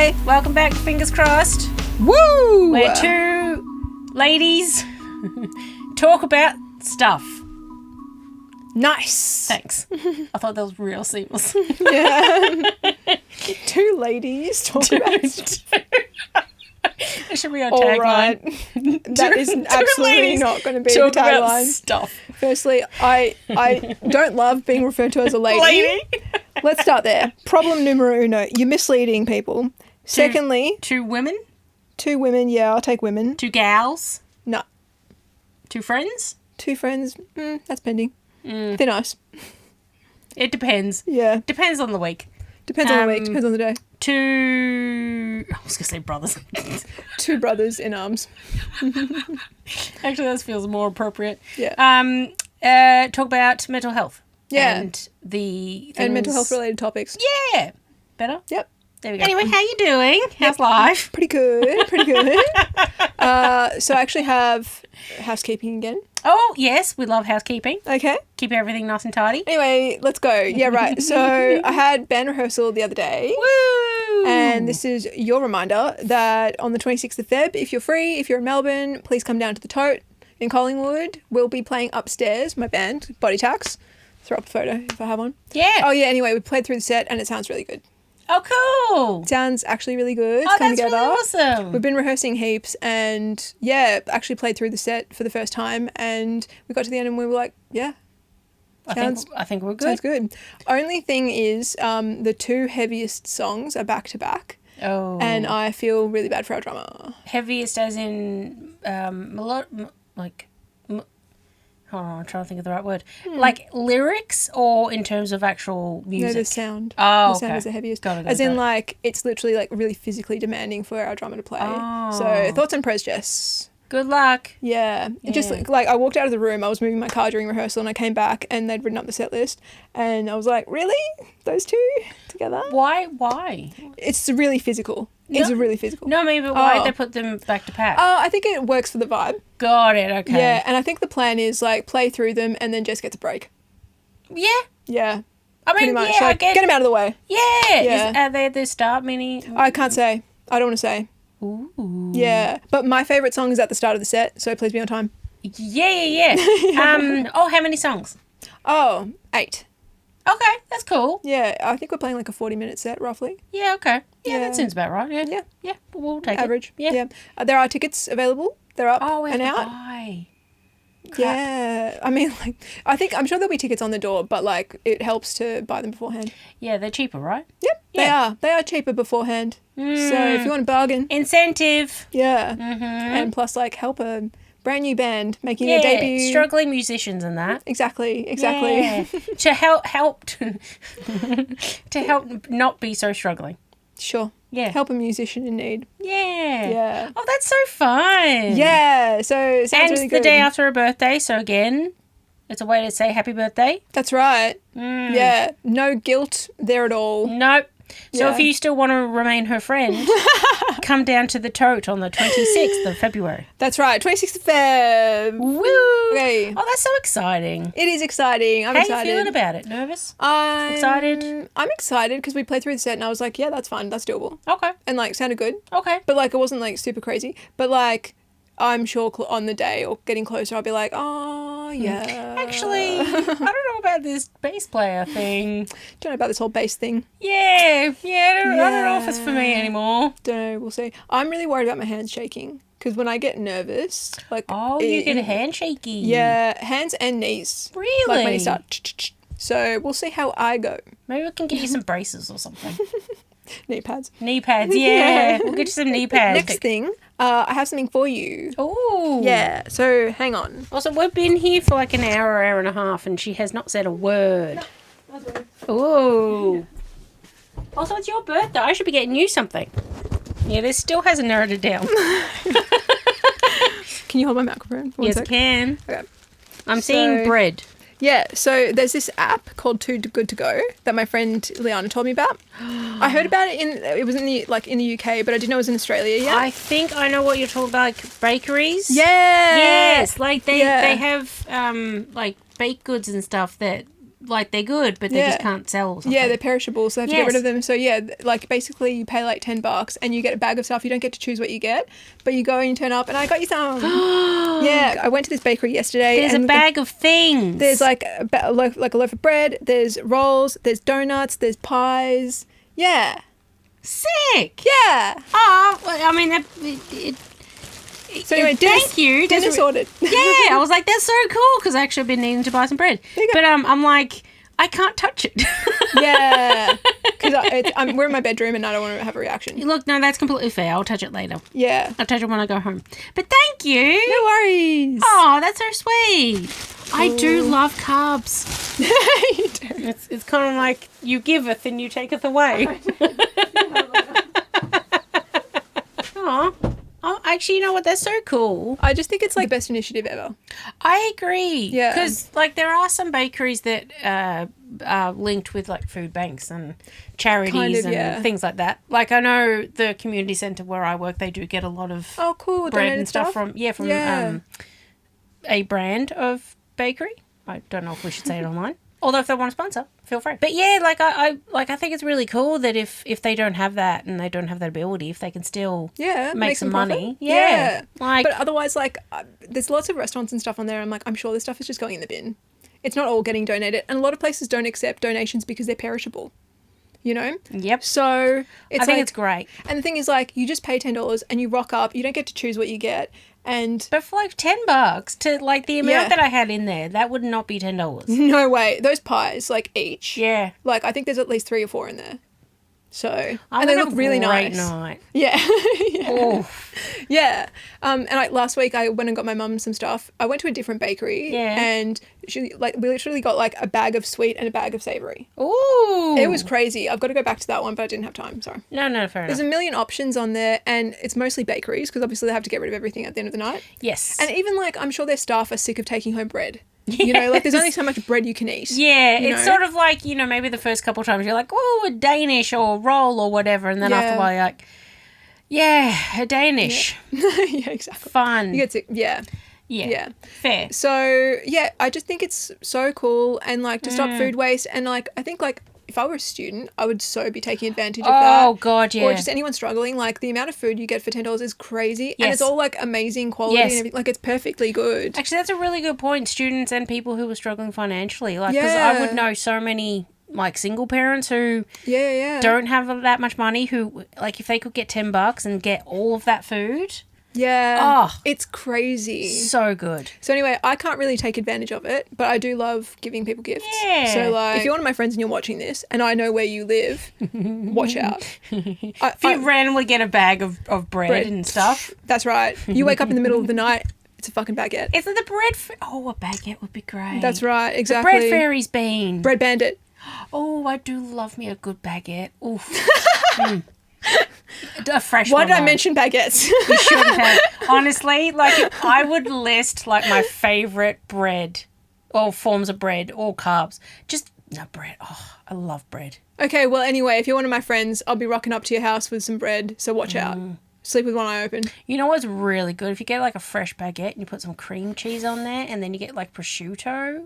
Hey, welcome back to Fingers Crossed. Woo! Where two ladies talk about stuff. Nice. Thanks. I thought that was real seamless. Yeah. Two ladies talk about stuff. That should be our All tagline. right. That is absolutely not going to be the Talk about tagline. stuff. Firstly, I don't love being referred to as a lady. Let's start there. Problem numero uno. You're misleading people. Secondly, Two women? two women. Yeah, I'll take women. Two gals? No. Two friends? Two friends. That's pending. They're nice. It depends. Yeah. Depends on the week. Depends on the week. Depends on the day. Two... I was going to say brothers. Two brothers in arms. Actually, that feels more appropriate. Yeah. Talk about mental health. Yeah. And the things... And mental health related topics. Yeah. Better? Yep. There we go. Anyway, how you doing? How's life? Pretty good. Pretty good. So I actually have housekeeping again. Oh, yes. We love housekeeping. Okay. Keep everything nice and tidy. Anyway, let's go. Yeah, right. So I had band rehearsal the other day. Woo! And this is your reminder that on the 26th of Feb, if you're free, if you're in Melbourne, please come down to the Tote in Collingwood. We'll be playing upstairs, my band, Body Tax. Throw up a photo if I have one. Yeah. Oh, yeah. Anyway, we played through the set and it sounds really good. Oh, cool. Sounds actually really good. Oh, coming that's together. really awesome. We've been rehearsing heaps and, yeah, actually played through the set for the first time and we got to the end and we were like, yeah. I think we're good. Sounds good. Only thing is, the two heaviest songs are back to back. Oh. And I feel really bad for our drummer. Heaviest as in, hold on, I'm trying to think of the right word. Like lyrics or in terms of actual music? No, the sound. Oh, the sound okay. is the heaviest. Got it, as in, like, it's literally, like, really physically demanding for our drummer to play. Oh. So, thoughts and prayers, Jess. Good luck. Yeah. It just, like, I walked out of the room, I was moving my car during rehearsal, and I came back, and they'd written up the set list, and I was like, really? Those two together? Why? It's really physical. It's really physical. No, I mean, but why did they put them back to back? I think it works for the vibe. Got it, okay. Yeah, and I think the plan is, like, play through them and then just get a break. Yeah. Yeah. I mean, Pretty much. yeah, like, I get... get them out of the way. Yeah. Are they at the start, mini? I can't say. I don't want to say. Ooh. Yeah. But my favourite song is at the start of the set, so please be on time. Yeah. How many songs? Oh, 8. Okay, that's cool. Yeah, I think we're playing like a 40-minute set, roughly. Yeah, okay. Yeah, Yeah. that seems about right. Yeah, we'll take Average. it. Yeah. There are tickets available. They're up Oh, we have and to out. buy. Crap. Yeah. I mean, like, I'm sure there'll be tickets on the door, but, like, it helps to buy them beforehand. Yeah, they're cheaper, right? Yep, Yeah. they are cheaper beforehand. So if you want a bargain. Incentive. Yeah. Mm-hmm. And plus, like, help a brand new band making their debut. Struggling musicians and that. Exactly. Yeah. to help to help not be so struggling. Sure. Yeah. Help a musician in need. Yeah. Yeah. Oh, that's so fun. Yeah. So it sounds And really the good. day after a birthday, so again, it's a way to say happy birthday. That's right. Yeah. No guilt there at all. Nope. So Yeah. if you still want to remain her friend, come down to the Tote on the 26th of February. That's right. 26th of Feb. Woo! Okay. Oh, that's so exciting. It is exciting. I'm How excited. are you feeling about it? Nervous? Excited? I'm excited because we played through the set and I was like, yeah, that's fine. That's doable. Okay. And, like, sounded good. Okay. But, like, it wasn't, like, super crazy. But, like, I'm sure on the day or getting closer, I'll be like, oh, yeah. Actually, I don't know about this bass player thing. Don't know about this whole bass thing. Yeah. I don't know if it's for me anymore. Don't know. We'll see. I'm really worried about my hands shaking because when I get nervous, like... Oh, you get a hand shaky. Yeah, hands and knees. Really? Like when you start... So we'll see how I go. Maybe we can get you some braces or something. Knee pads. Knee pads, yeah. We'll get you some knee pads. Next thing, I have something for you. Ooh. Yeah, so hang on. Also, we've been here for like an hour and a half, and she has not said a word. Ooh. Also, it's your birthday. I should be getting you something. Yeah, this still hasn't narrowed it down. Can you hold my microphone for Yes, one I sec? can. Okay. I'm seeing bread. Yeah, so there's this app called Too Good To Go that my friend Liana told me about. I heard about it it was in the UK, but I didn't know it was in Australia yet. I think I know what you're talking about, like bakeries. Yeah. Yes, like they Yeah. have like baked goods and stuff that like they're good, but they Yeah. just can't sell or something. Yeah, they're perishable, so they have to get rid Yes. of them. So yeah, like basically you pay like $10 and you get a bag of stuff. You don't get to choose what you get, but you go and you turn up and I got you some. Yeah, I went to this bakery yesterday. There's and a bag of things. There's like a loaf of bread. There's rolls. There's donuts. There's pies. Yeah, sick. yeah. Oh, well, I mean, So anyway, thank you. Dinner That's- sorted. Yeah, I was like, that's so cool because I actually been needing to buy some bread. There you go. But I'm like, I can't touch it. Yeah, because we're in my bedroom and I don't want to have a reaction. Look, no, that's completely fair. I'll touch it later. Yeah, I'll touch it when I go home. But thank you. no worries. Oh, that's so sweet. I do love carbs. You do. It's kind of like you giveth and you taketh away. Oh, actually, you know what? That's so cool. I just think it's like the best initiative ever. I agree. Yeah. Because, like, there are some bakeries that are linked with, like, food banks and charities Kind of, and yeah. things like that. Like, I know the community centre where I work, they do get a lot of Oh, cool. bread Donated and stuff from Yeah. A brand of bakery. I don't know if we should say it online. Although if they want to sponsor, feel free. But yeah, like I think it's really cool that if they don't have that and they don't have that ability, if they can still Yeah, make some profit. money. Yeah. Like, but otherwise, like, there's lots of restaurants and stuff on there. I'm like, I'm sure this stuff is just going in the bin. It's not all getting donated, and a lot of places don't accept donations because they're perishable. You know. yep. So it's I think like, it's great. and the thing is, like, you just pay $10 and you rock up. You don't get to choose what you get, and But for like $10 to like the amount Yeah. that I had in there, that would not be $10. no way. Those pies, like each. Yeah. Like I think there's at least 3 or 4 in there. So I and they had a look really great nice. night. Yeah. Yeah. Oh, Yeah. And like last week I went and got my mum some stuff. I went to a different bakery. Yeah. And we literally got like a bag of sweet and a bag of savoury. ooh. It was crazy. I've got to go back to that one, but I didn't have time. Sorry. No, fair There's enough. a million options on there, and it's mostly bakeries because obviously they have to get rid of everything at the end of the night. Yes. And even like I'm sure their staff are sick of taking home bread. You know, like there's only so much bread you can eat. yeah, you it's know? sort of like, you know, maybe the first couple of times you're like, oh, a Danish or roll or whatever. And then after Yeah. a while you're like, yeah, a Danish. Yeah, exactly. Fun. You get to, yeah. yeah. Yeah. Fair. So yeah, I just think it's so cool, and like to stop Mm. food waste, and like I think like if I were a student, I would so be taking advantage of that. Oh, God, yeah. Or just anyone struggling, like the amount of food you get for $10 is crazy, and Yes. it's all like amazing quality Yes. and everything. Like it's perfectly good. Actually, that's a really good point. Students and people who are struggling financially. Like, because I would Yeah. know so many, like, single parents who Yeah. don't have that much money who, like, if they could get $10 and get all of that food, Yeah. Oh. It's crazy. so good. So anyway, I can't really take advantage of it, but I do love giving people gifts. Yeah. So like, if you're one of my friends and you're watching this, and I know where you live, watch out. If you randomly get a bag of bread and stuff. That's right. You wake up in the middle of the night, it's a fucking baguette. Isn't the bread... oh, a baguette would be great. That's right, The exactly. bread fairy's been. Bread bandit. Oh, I do love me a good baguette. Oof. A fresh Why one. did I though. mention baguettes? You shouldn't have. Honestly, like, I would list, like, my favourite bread, or forms of bread, or carbs. Just, no, bread. Oh, I love bread. Okay, well, anyway, if you're one of my friends, I'll be rocking up to your house with some bread, so watch out. Sleep with one eye open. You know what's really good? If you get, like, a fresh baguette and you put some cream cheese on there, and then you get, like, prosciutto.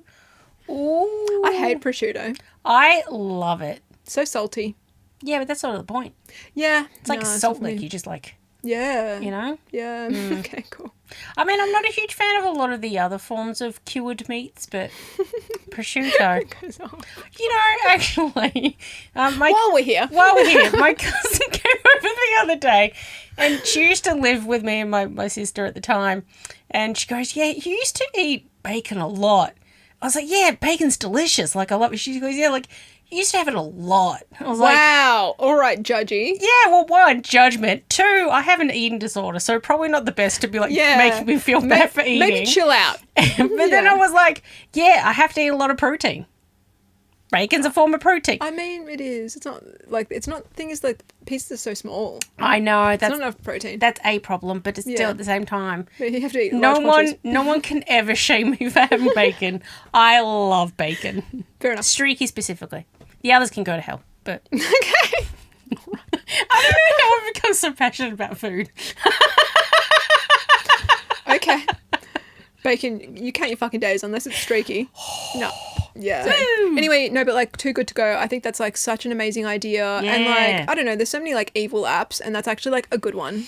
Ooh. I hate prosciutto. I love it. So salty. Yeah, but that's sort of the point. Yeah. It's like salt lick. You just, like, Yeah. you know? Yeah. Okay, cool. I mean, I'm not a huge fan of a lot of the other forms of cured meats, but prosciutto. Goes on. You know, actually, While we're here. while we're here, my cousin came over the other day, and she used to live with me and my sister at the time, and she goes, yeah, you used to eat bacon a lot. I was like, yeah, bacon's delicious. Like, I love it. She goes, yeah, like, you used to have it a lot. I was like, Wow. All right, judgy. yeah, well, one, judgment. Two, I have an eating disorder, so probably not the best to be, like, Yeah. making me feel bad for eating. Maybe chill out. But then Yeah. I was like, yeah, I have to eat a lot of protein. Bacon's a form of protein. I mean, it is. It's not like it's not. Thing is, like pieces are so small. I know It's not that's enough protein. a problem, but it's Yeah. still at the same time. But you have to eat. No large one, portions. no one can ever shame me for having bacon. I love bacon, Fair enough. streaky specifically. The others can go to hell, but Okay. I don't know how I've become so passionate about food. Okay. Bacon. You count your fucking days unless it's streaky. No. Yeah. Woo! Anyway, no, but like Too Good To Go, I think that's like such an amazing idea. And Yeah. like, I don't know, there's so many like evil apps and that's actually like a good one.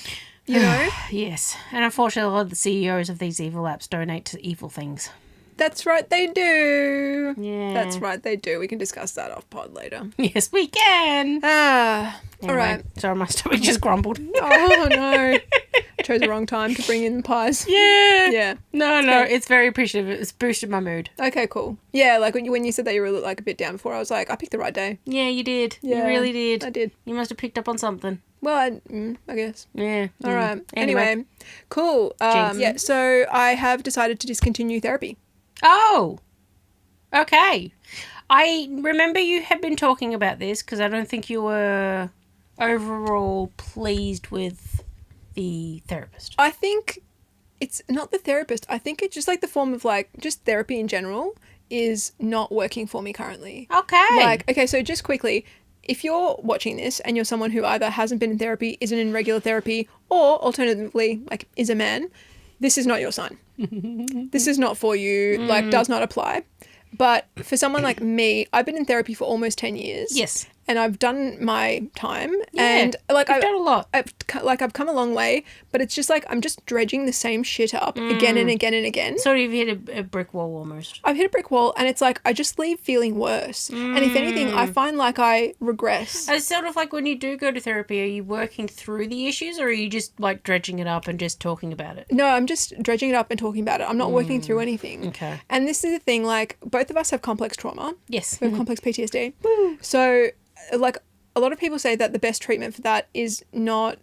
You know? Yes. And unfortunately, a lot of the CEOs of these evil apps donate to evil things. That's right, they do. Yeah. That's right, they do. We can discuss that off pod later. Yes, we can. All right. Sorry, my stomach just grumbled. Oh, no. I chose the wrong time to bring in pies. Yeah. Yeah. No, it's very appreciative. It's boosted my mood. Okay, cool. Yeah, like when you said that you were like a bit down before, I was like, I picked the right day. Yeah, you did. Yeah, You really did. I did. You must have picked up on something. Well, I guess. Yeah. All right. Anyway, cool. Yeah, so I have decided to discontinue therapy. Oh. Okay. I remember you had been talking about this because I don't think you were overall pleased with the therapist. I think it's not the therapist. I think it's just like the form of like just therapy in general is not working for me currently. Okay. Like, okay, so just quickly, if you're watching this and you're someone who either hasn't been in therapy, isn't in regular therapy, or alternatively, like, is a man, this is not your sign. This is not for you, like, does not apply. But for someone like me, I've been in therapy for almost 10 years. Yes. And I've done my time. Yeah, and like you've done a lot. I've come a long way, but it's just like I'm just dredging the same shit up again and again and again. Sort of hit a brick wall almost. I've hit a brick wall and it's like I just leave feeling worse. And if anything, I find like I regress. It's sort of like when you do go to therapy, are you working through the issues or are you just like dredging it up and just talking about it? No, I'm just dredging it up and talking about it. I'm not working through anything. Okay. And this is the thing, like both of us have complex trauma. Yes. We have complex PTSD. So like a lot of people say that the best treatment for that is not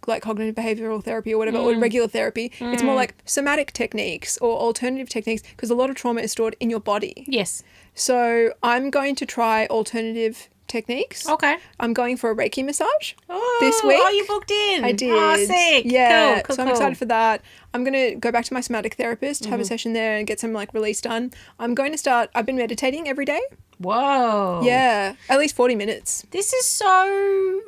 like cognitive behavioral therapy or whatever, or regular therapy. It's more like somatic techniques or alternative techniques because a lot of trauma is stored in your body. Yes. So I'm going to try alternative techniques. Okay. I'm going for a Reiki massage Oh, this week. Oh, you booked in. I did. Oh, sick. Yeah. Cool, so I'm excited for that. I'm going to go back to my somatic therapist, have a session there and get some like release done. I've been meditating every day. Whoa. Yeah. At least 40 minutes. This is so,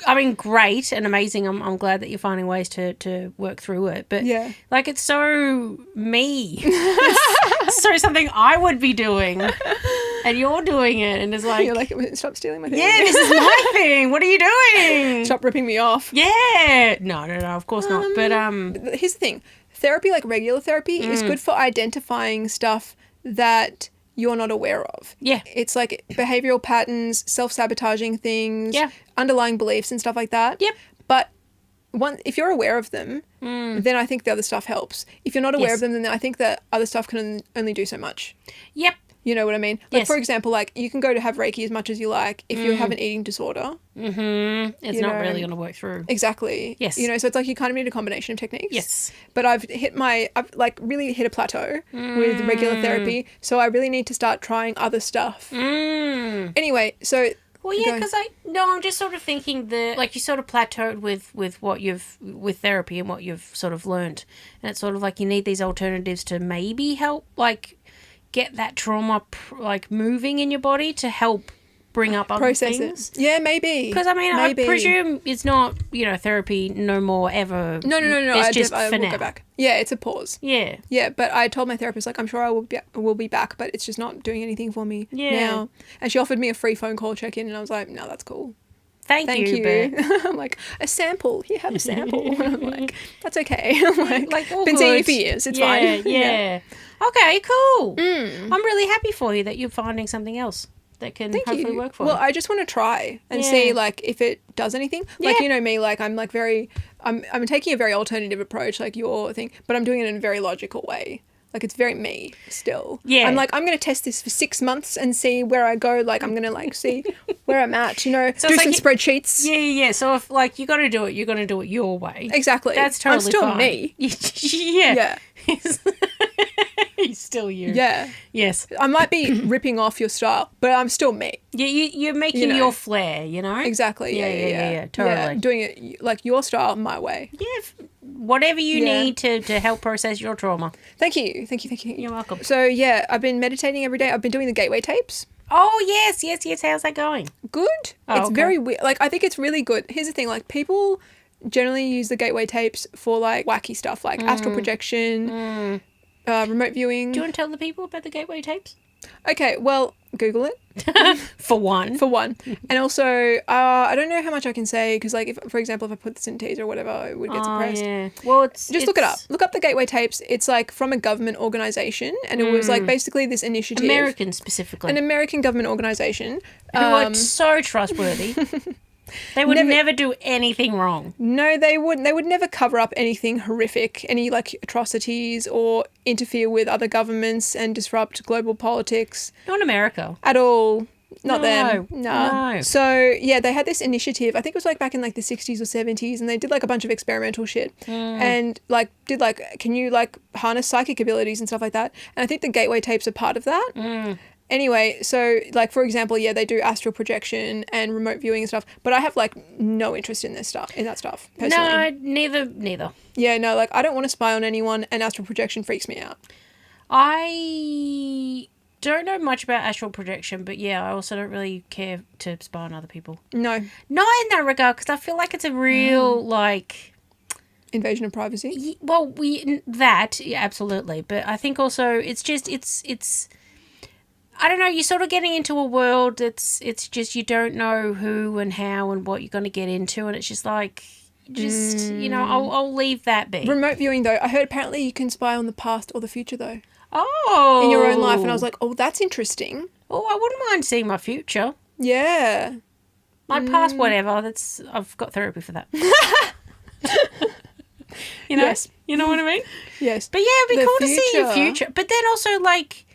I mean, great and amazing. I'm glad that you're finding ways to work through it. But Yeah. like, it's so me. It's so something I would be doing. And you're doing it. And it's like, You're like, stop stealing my thing. yeah, this is my thing. What are you doing? Stop ripping me off. Yeah. No, of course not. But Here's the thing. Therapy, like regular therapy, is good for identifying stuff that you're not aware of. Yeah. It's like behavioral patterns, self-sabotaging things, Yeah. underlying beliefs and stuff like that. Yep. But if you're aware of them, then I think the other stuff helps. If you're not aware Yes. of them, then I think that other stuff can only do so much. Yep. You know what I mean? Like, Yes. for example, like, you can go to have Reiki as much as you like if you have an eating disorder. It's You not know, really going to work through. Exactly. Yes. You know, so it's like you kind of need a combination of techniques. Yes. But I've like really hit a plateau with regular therapy. So I really need to start trying other stuff. Anyway, so. Well, yeah, because I'm just sort of thinking that, like, you sort of plateaued with with therapy and what you've sort of learned. And it's sort of like you need these alternatives to maybe help, like, get that trauma, like, moving in your body to help bring up other Process things. it. Yeah, maybe. Because, I mean, Maybe. I presume it's not, therapy no more ever. No. It's just I for will now. go back. Yeah, it's a pause. Yeah. Yeah, but I told my therapist, like, I'm sure I will be back, but it's just not doing anything for me now. And she offered me a free phone call check-in, and I was like, no, that's cool. Thank you. But I'm like, a sample. You have a sample. And I'm like, that's okay. I'm like all been seeing you good. for years. It's Yeah, fine. Yeah. Okay, cool. I'm really happy for you that you're finding something else that can Thank hopefully you. work for Well, you. I just want to try and Yeah. see, like, if it does anything. Like, Yeah. you know me, like, I'm like I'm taking a very alternative approach, like your thing, but I'm doing it in a very logical way. Like, it's very me still. Yeah. I'm like, I'm going to test this for 6 months and see where I go. Like, I'm going to, like, see where I'm at, you know, So do it's some like spreadsheets. Yeah. So if, like, you got to do it, you're going to do it your way. Exactly. That's totally I'm still fine. me. Yeah. He's still you. Yeah. Yes. I might be ripping off your style, but I'm still me. Yeah, you're making You know. your flair, you know? Exactly. Yeah, totally. Doing it like your style, my way. Yeah, whatever you Yeah. need to help process your trauma. Thank you. You're welcome. So, yeah, I've been meditating every day. I've been doing the gateway tapes. Oh, yes. How's that going? Good. Oh, It's okay. very weird. Like, I think it's really good. Here's the thing. Like, people generally use the gateway tapes for, like, wacky stuff, like astral projection, remote viewing. Do you want to tell the people about the gateway tapes? Okay, well, Google it. For one. For one. And also, I don't know how much I can say because, like, if, for example, if I put this in teaser or whatever, it would get suppressed. Yeah. Well, Just look it up. Look up the Gateway Tapes. It's, like, from a government organisation, and it was, like, basically this initiative. American specifically. An American government organisation. Who are so trustworthy. They would never do anything wrong. No, they wouldn't. They would never cover up anything horrific, any, like, atrocities or interfere with other governments and disrupt global politics. Not America. At all. Not No, them. no. So, yeah, they had this initiative. I think it was, like, back in, like, the 60s or 70s, and they did, like, a bunch of experimental shit. And, like, did, like, can you, like, harness psychic abilities and stuff like that? And I think the Gateway Tapes are part of that. Anyway, so, like, for example, yeah, they do astral projection and remote viewing and stuff, but I have, like, no interest in that stuff, personally. No, neither. Yeah, no, like, I don't want to spy on anyone, and astral projection freaks me out. I don't know much about astral projection, but yeah, I also don't really care to spy on other people. No. Not in that regard, because I feel like it's a real, like... Invasion of privacy? Well, yeah, absolutely, but I think also it's just, it's... I don't know, you're sort of getting into a world that's, it's just you don't know who and how and what you're going to get into, and it's just like, you know, I'll leave that be. Remote viewing, though, I heard apparently you can spy on the past or the future, though. Oh. In your own life, and I was like, oh, that's interesting. Oh, I wouldn't mind seeing my future. Yeah. My past, whatever, I've got therapy for that. You know? Yes. You know what I mean? Yes. But yeah, it'd be cool to see your future. But then also, like...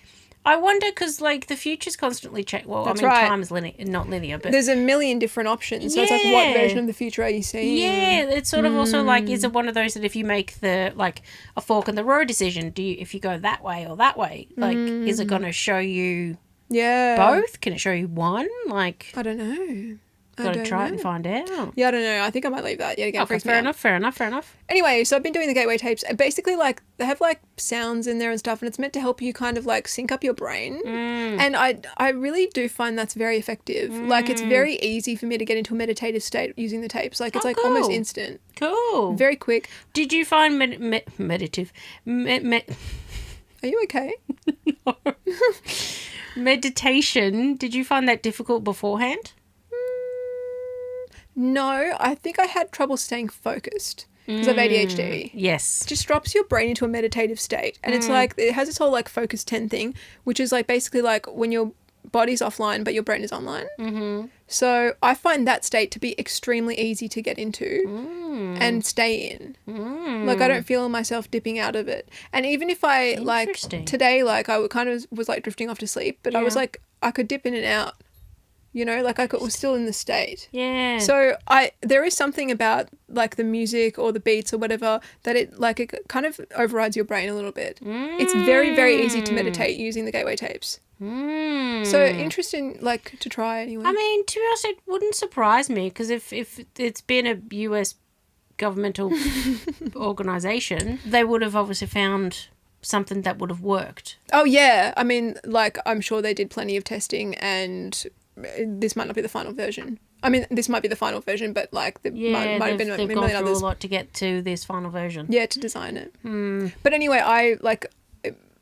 I wonder because, like, the future's constantly changing. Well, That's I mean, right. time is not linear, but... There's a million different options. So it's like, what version of the future are you seeing? Yeah, it's sort of also like, is it one of those that if you make the, like, a fork in the road decision, if you go that way or that way, like, is it going to show you both? Can it show you one? Like... I don't know. Got to try it and find out. Yeah, I don't know. I think I might leave that. Yeah, again, Okay, fair enough. Anyway, so I've been doing the Gateway Tapes. Basically, like, they have, like, sounds in there and stuff, and it's meant to help you kind of, like, sync up your brain. And I really do find that's very effective. Like, it's very easy for me to get into a meditative state using the tapes. Like, it's, like, cool. almost instant. Cool. Very quick. Did you find meditative... Are you okay? Meditation, did you find that difficult beforehand? No, I think I had trouble staying focused because of ADHD. Yes. It just drops your brain into a meditative state. And it's like, it has this whole like focus 10 thing, which is like basically like when your body's offline but your brain is online. So I find that state to be extremely easy to get into and stay in. Like I don't feel myself dipping out of it. And even if I like today, like I kind of was like drifting off to sleep, but I was like, I could dip in and out. You know, like I was still in the state. Yeah. So there is something about like the music or the beats or whatever that it kind of overrides your brain a little bit. It's very, very easy to meditate using the Gateway Tapes. So interesting, like to try anyway. I mean, to be honest, it wouldn't surprise me because if it's been a US governmental organisation, they would have obviously found something that would have worked. Oh yeah, I mean, like I'm sure they did plenty of testing and this might not be the final version. I mean, this might be the final version, but like there might have been a they've million gone through others. a lot to get to this final version. Yeah, to design it. But anyway, I like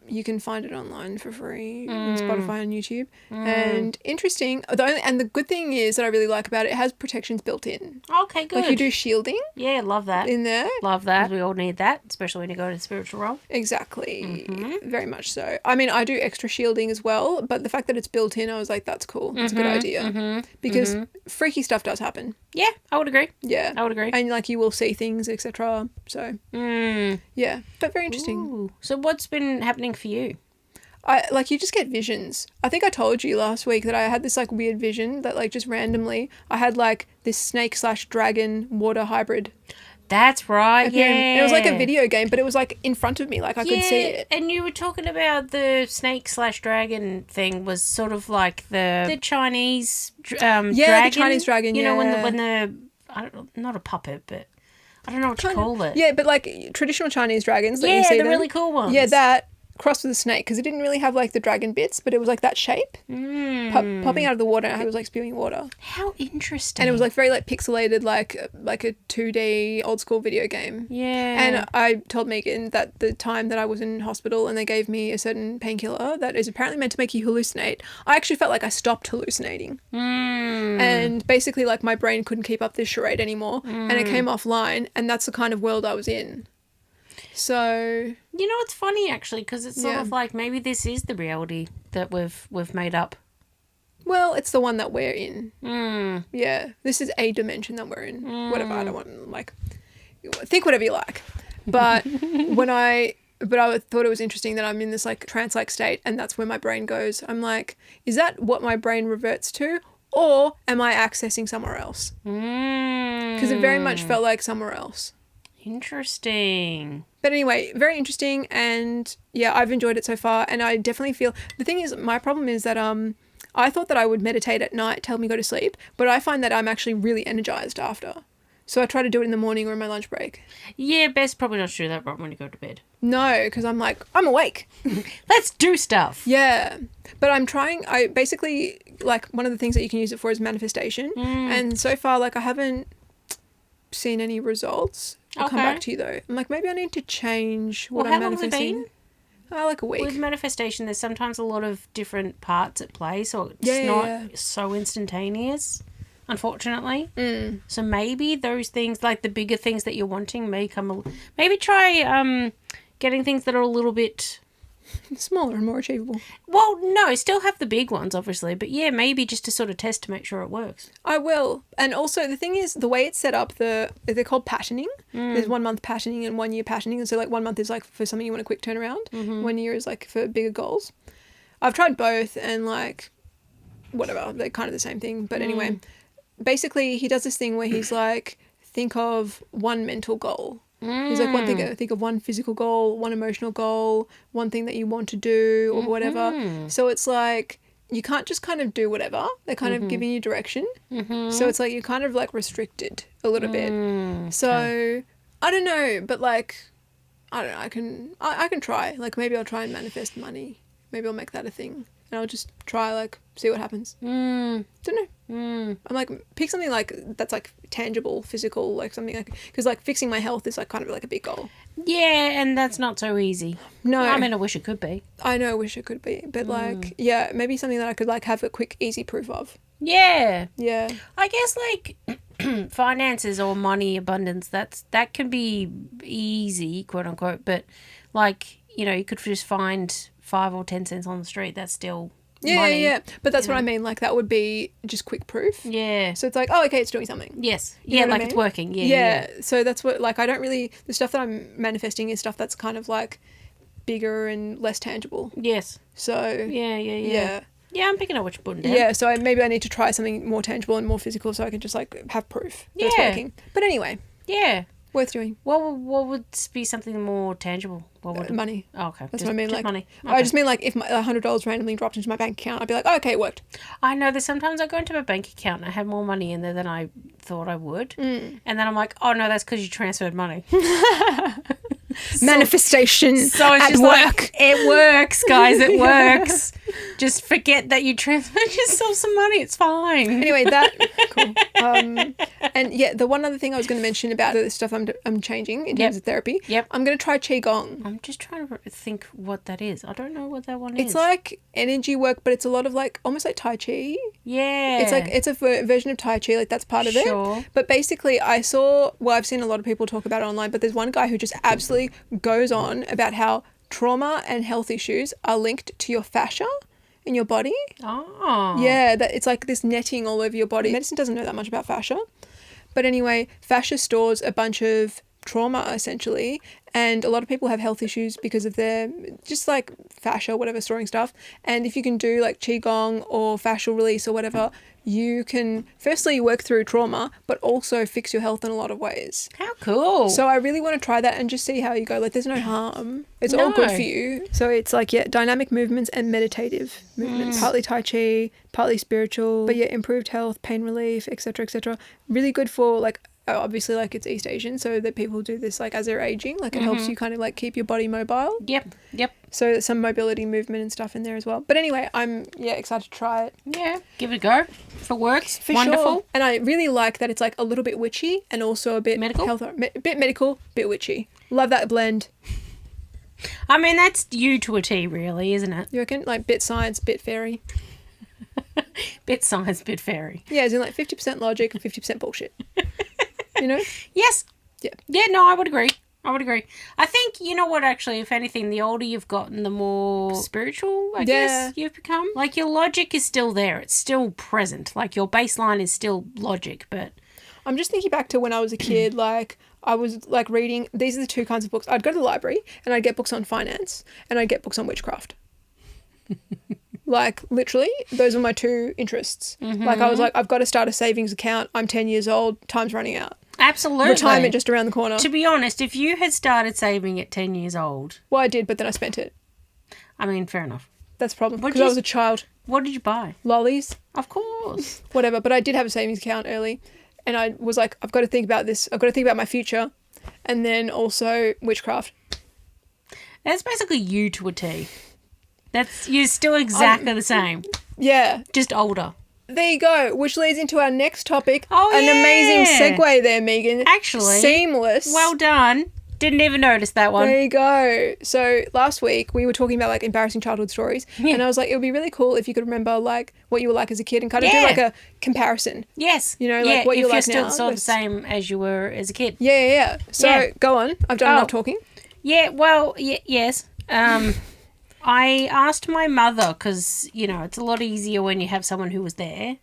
you can find it online for free on Spotify and YouTube. And interesting. And the good thing is that I really like about it, it has protections built in. Okay, good. Like you do shielding. Yeah, love that. In there. Love that. We all need that, especially when you go to the spiritual realm. Exactly. Very much so. I mean, I do extra shielding as well, but the fact that it's built in, I was like, that's cool. That's a good idea. Because freaky stuff does happen. Yeah, I would agree. Yeah. I would agree. And like you will see things, etc. So, yeah. But very interesting. Ooh. So what's been happening for you? You just get visions. I think I told you last week that I had this like weird vision that like just randomly I had like this snake/dragon water hybrid. That's right, yeah. And it was like a video game, but it was like in front of me, like I could see it. And you were talking about the snake/dragon thing was sort of like the Chinese dragon. The Chinese dragon, You know, when the I don't know, not a puppet, but I don't know what to call it. Yeah, but like traditional Chinese dragons. Yeah, you see the them. really cool ones. Yeah, that. crossed with a snake because it didn't really have like the dragon bits, but it was like that shape popping out of the water, and it was like spewing water. How interesting. And it was like very like pixelated, like a 2D old school video game. Yeah. And I told Megan that the time that I was in hospital and they gave me a certain painkiller that is apparently meant to make you hallucinate, I actually felt like I stopped hallucinating. And basically like my brain couldn't keep up this charade anymore, and it came offline, and that's the kind of world I was in. So you know, it's funny actually, because it's sort of like maybe this is the reality that we've made up. well, it's the one that we're in. Yeah, this is a dimension that we're in. Whatever, I don't want like think whatever you like. But I thought it was interesting that I'm in this like trance-like state, and that's where my brain goes. I'm like, is that what my brain reverts to, or am I accessing somewhere else? Because it very much felt like somewhere else. Interesting. But anyway, very interesting, and yeah, I've enjoyed it so far, and I definitely feel the thing is, my problem is that I thought that I would meditate at night to help me go to sleep, but I find that I'm actually really energized after. So I try to do it in the morning or in my lunch break. Yeah, best probably not to do that right when you go to bed. No, because I'm like, I'm awake. Let's do stuff. Yeah. But I'm trying, I basically, like, one of the things that you can use it for is manifestation. And so far, like, I haven't seen any results. I'll come back to you, though. I'm like, maybe I need to change what I'm manifesting. How long has it been? Like a week. With manifestation, there's sometimes a lot of different parts at play, so it's not so instantaneous, unfortunately. So maybe those things, like the bigger things that you're wanting, may come. Maybe try getting things that are a little bit smaller and more achievable. Well, no, still have the big ones, obviously, but yeah, maybe just to sort of test to make sure it works. I will. And also, the thing is, the way it's set up, they're called patterning. There's 1 month patterning and 1 year patterning. And so, like, 1 month is, like, for something you want a quick turnaround. 1 year is, like, for bigger goals. I've tried both and, like, whatever. They're kind of the same thing. But anyway, basically, he does this thing where he's, like, think of one mental goal. He's like, think of one physical goal, one emotional goal, one thing that you want to do or whatever. So it's like, you can't just kind of do whatever. They're kind of giving you direction. So it's like, you're kind of like restricted a little bit. So I don't know, but like, I don't know, I can try. Like, maybe I'll try and manifest money. Maybe I'll make that a thing. And I'll just try, like, see what happens. Don't know. I'm like, pick something like that's like tangible, physical, like something like, because like fixing my health is like kind of like a big goal. Yeah, and that's not so easy. No. I mean, I wish it could be. I know, I wish it could be. But like, yeah, maybe something that I could like have a quick, easy proof of. Yeah. Yeah. I guess like finances or money abundance, that can be easy, quote unquote, but like, you know, you could just find 5 or 10 cents on the street. That's still money. Yeah. But that's what I mean. Like, that would be just quick proof. Yeah. So it's like, oh, okay, it's doing something. Yes. You Yeah, know like what I it's mean? working. Yeah. So that's what, like, I don't really, the stuff that I'm manifesting is stuff that's kind of like bigger and less tangible. Yes. So. Yeah. Yeah, I'm picking up what you're putting down. Yeah, so maybe I need to try something more tangible and more physical so I can just like have proof that it's working. But anyway. Yeah. Worth doing. What would be something more tangible? What would money. Oh, okay. That's what I mean. Just like money. Okay. I just mean like if my $100 randomly dropped into my bank account, I'd be like, oh, okay, it worked. I know that sometimes I go into my bank account and I have more money in there than I thought I would. And then I'm like, oh no, that's because you transferred money. Manifestation So it's at just work. like, it works, guys, it works. Just forget that you transferred yourself some money, it's fine. Anyway, that cool. And yeah, the one other thing I was going to mention about the stuff I'm changing in terms of therapy. Yep. I'm going to try qigong. I'm just trying to think what that is. I don't know what that one It's is. like energy work, but it's a lot of like almost like Tai Chi. Yeah. It's like it's a version of Tai Chi, like that's part of Sure. it. But basically, I've seen a lot of people talk about it online, but there's one guy who just absolutely goes on about how trauma and health issues are linked to your fascia in your body. Oh. Yeah, that it's like this netting all over your body. Medicine doesn't know that much about fascia. But anyway, fascia stores a bunch of trauma essentially, and a lot of people have health issues because of their just like fascia, whatever, storing stuff. And if you can do like qigong or fascial release or whatever, you can firstly work through trauma, but also fix your health in a lot of ways. How cool. So I really want to try that and just see how you go. Like, there's no harm. It's all good for you. So it's like, yeah, dynamic movements and meditative movements. Partly Tai Chi, partly spiritual. But yeah, improved health, pain relief, etc., etc. Really good for like obviously like it's East Asian, so that people do this like as they're aging, like it helps you kind of like keep your body mobile. Yep. So there's some mobility movement and stuff in there as well. But anyway, I'm excited to try it. Yeah, give it a go. If it works, For wonderful. Sure. And I really like that it's like a little bit witchy and also a bit Medical? bit medical, bit witchy. Love that blend. I mean, that's you to a T, really, isn't it? You reckon? Like bit science, bit fairy. Bit science, bit fairy. Yeah, as in like 50% logic and 50% bullshit. You know? Yes. Yeah. Yeah, no, I would agree. I think, you know what, actually, if anything, the older you've gotten, the more spiritual, I guess, you've become. Like, your logic is still there. It's still present. Like, your baseline is still logic, but... I'm just thinking back to when I was a kid, like, I was, like, reading... These are the two kinds of books. I'd go to the library, and I'd get books on finance, and I'd get books on witchcraft. Like, literally, those were my two interests. Like, I was like, I've got to start a savings account. I'm 10 years old. Time's running out. Absolutely. Retirement just around the corner. To be honest, if you had started saving at 10 years old... Well, I did, but then I spent it. I mean, fair enough. That's the problem. Because I was a child. What did you buy? Lollies. Of course. Whatever. But I did have a savings account early. And I was like, I've got to think about this. I've got to think about my future. And then also witchcraft. That's basically you to a T. You're still exactly the same. Yeah. Just older. There you go, which leads into our next topic. Oh, An amazing segue there, Megan. Actually. Seamless. Well done. Didn't even notice that one. There you go. So last week we were talking about like embarrassing childhood stories. Yeah. And I was like, it would be really cool if you could remember like what you were like as a kid and kind of do like a comparison. Yes. You know, like what you're like now. If you're still the same as you were as a kid. Yeah. So go on. I've done enough talking. Yeah, well, yes. I asked my mother because, you know, it's a lot easier when you have someone who was there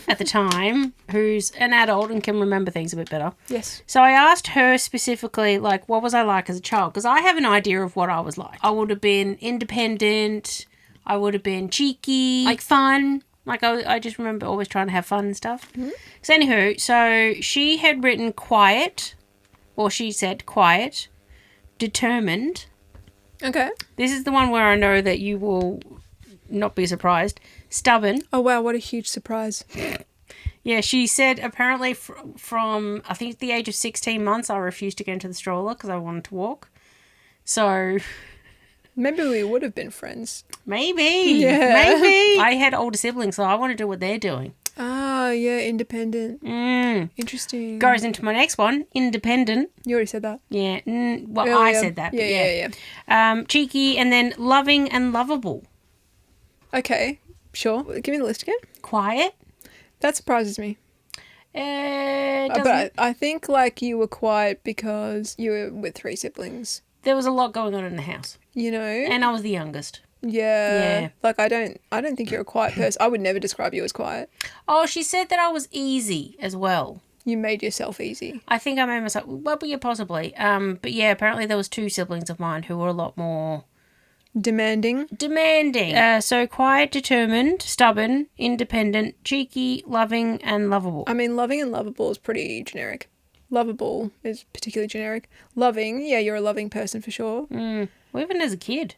at the time who's an adult and can remember things a bit better. Yes. So I asked her specifically, like, what was I like as a child? Because I have an idea of what I was like. I would have been independent. I would have been cheeky, like fun. Like, I just remember always trying to have fun and stuff. Mm-hmm. So anywho, so she had written quiet, or she said quiet, determined. Okay. This is the one where I know that you will not be surprised. Stubborn. Oh, wow. What a huge surprise. Yeah, she said apparently from, I think, the age of 16 months, I refused to get into the stroller because I wanted to walk. So... Maybe we would have been friends. Maybe. Yeah. Maybe. I had older siblings, so I want to do what they're doing. Ah, yeah, independent. Interesting. Goes into my next one, independent. You already said that. Yeah. Well, Earlier. I said that. Yeah. Cheeky, and then loving and lovable. Okay, sure. Give me the list again. Quiet. That surprises me. But I think like you were quiet because you were with 3 siblings. There was a lot going on in the house. You know? And I was the youngest. Yeah. Like I don't think you're a quiet person. I would never describe you as quiet. Oh, she said that I was easy as well. You made yourself easy. I think I made myself, well, yeah, possibly. But yeah, apparently there was 2 siblings of mine who were a lot more demanding. So quiet, determined, stubborn, independent, cheeky, loving and lovable. I mean, loving and lovable is pretty generic. Lovable is particularly generic. Loving, yeah, you're a loving person for sure. Well, even as a kid.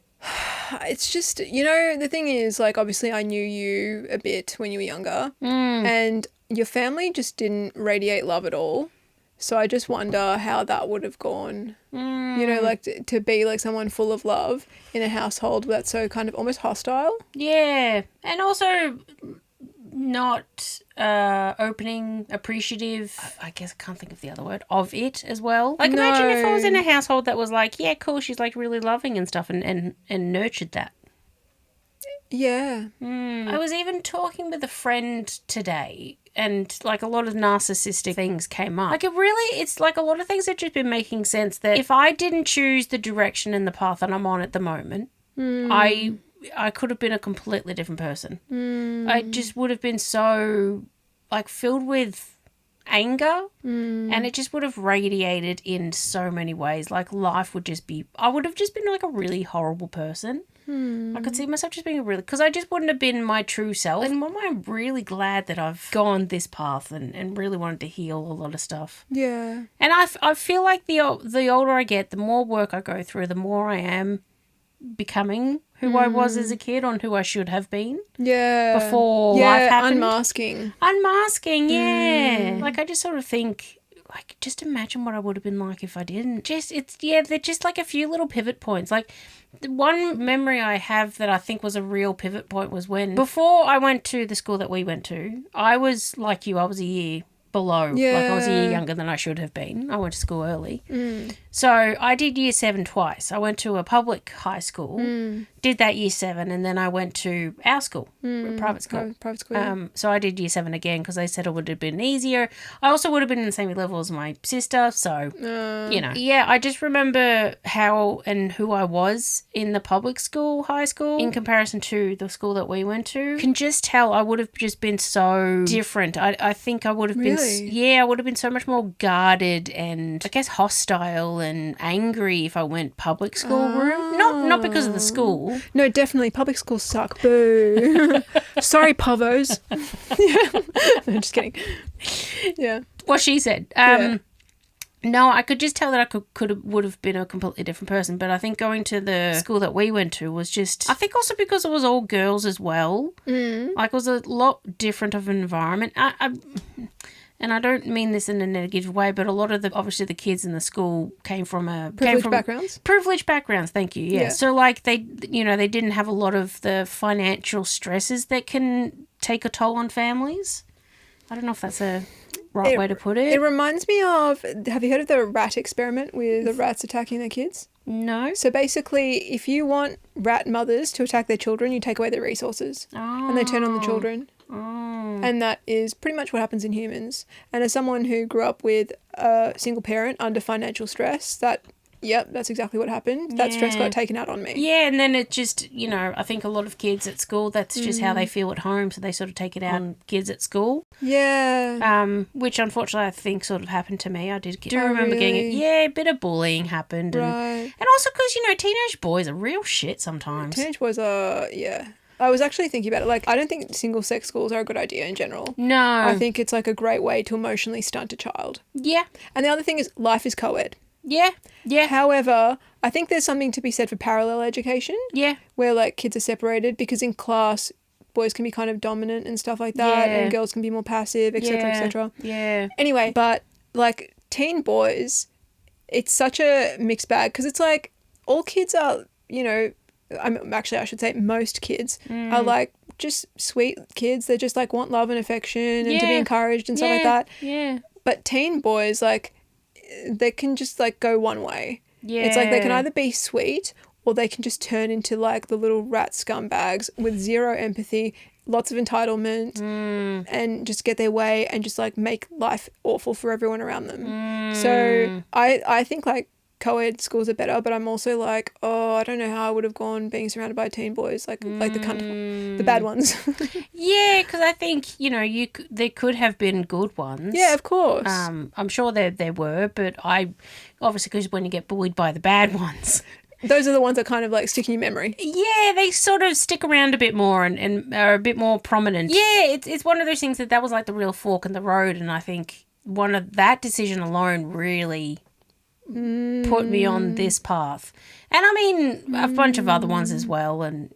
It's just, you know, the thing is, like, obviously I knew you a bit when you were younger and your family just didn't radiate love at all. So I just wonder how that would have gone, you know, like to be like someone full of love in a household that's so kind of almost hostile. Yeah. And also not opening, appreciative, I guess I can't think of the other word, of it as well. Like, imagine if I was in a household that was like, yeah, cool, she's like really loving and stuff and nurtured that. Yeah. I was even talking with a friend today and like a lot of narcissistic things came up. Like it's like a lot of things have just been making sense that if I didn't choose the direction and the path that I'm on at the moment, I could have been a completely different person. I just would have been so, like, filled with anger and it just would have radiated in so many ways. Like, life would just be... I would have just been, like, a really horrible person. I could see myself just being a really... Because I just wouldn't have been my true self. And I'm really glad that I've gone this path and really wanted to heal a lot of stuff. Yeah. And I feel like the older I get, the more work I go through, the more I am becoming who I was as a kid on who I should have been. Yeah. Before life happened. Unmasking. Yeah. Like, I just sort of think, like, just imagine what I would have been like if I didn't. They're just like a few little pivot points. Like, the one memory I have that I think was a real pivot point was when, before I went to the school that we went to, I was like you, I was a year below. Yeah. Like, I was a year younger than I should have been. I went to school early. So I did year 7 twice. I went to a public high school, did that year 7, and then I went to our school, a private school. Private school. Yeah. So I did year 7 again because they said it would have been easier. I also would have been in the same level as my sister, so, you know. Yeah, I just remember how and who I was in the public school, high school, in comparison to the school that we went to. Can just tell I would have just been so different. I think I would have been, Really? I would have been so much more guarded and, I guess, hostile and angry if I went public school room. Not because of the school. No, definitely. Public schools suck. Boo. Sorry, povos. Yeah. No, just kidding. Yeah. What she said. Yeah. No, I could just tell that I would have been a completely different person. But I think going to the school that we went to was just, I think also because it was all girls as well. Like, it was a lot different of an environment. And I don't mean this in a negative way, but a lot of obviously the kids in the school came from backgrounds. Privileged backgrounds, thank you. Yeah. So like they didn't have a lot of the financial stresses that can take a toll on families. I don't know if that's a right way to put it. It reminds me of, have you heard of the rat experiment with the rats attacking their kids? No. So basically, if you want rat mothers to attack their children, you take away their resources and they turn on the children. And that is pretty much what happens in humans. And as someone who grew up with a single parent under financial stress, that's exactly what happened. That stress got taken out on me. Yeah, and then it just, I think a lot of kids at school, that's just how they feel at home, so they sort of take it out on kids at school. Yeah. Which unfortunately I think sort of happened to me. I remember getting a bit of bullying happened. Right. And also because, teenage boys are real shit sometimes. Teenage boys are, yeah. I was actually thinking about it. Like, I don't think single-sex schools are a good idea in general. No. I think it's like a great way to emotionally stunt a child. Yeah. And the other thing is life is co-ed. Yeah. Yeah. However, I think there's something to be said for parallel education. Yeah. Where, like, kids are separated because in class, boys can be kind of dominant and stuff like that, and girls can be more passive, etc., etc. Yeah. Anyway, but, like, teen boys, it's such a mixed bag because it's like all kids are, I should say most kids are like just sweet kids. They just like want love and affection and to be encouraged and stuff like that. Yeah. But teen boys, like, they can just like go one way. Yeah. It's like they can either be sweet or they can just turn into like the little rat scumbags with zero empathy, lots of entitlement, and just get their way and just like make life awful for everyone around them. So I think like co-ed schools are better, but I'm also like, I don't know how I would have gone being surrounded by teen boys, like the bad ones. Yeah, because I think, there could have been good ones. Yeah, of course. I'm sure there were, but obviously because when you get bullied by the bad ones. Those are the ones that kind of like stick in your memory. Yeah, they sort of stick around a bit more and are a bit more prominent. Yeah, it's one of those things that was like the real fork in the road, and I think that decision alone really put me on this path. And I mean, a bunch of other ones as well, and,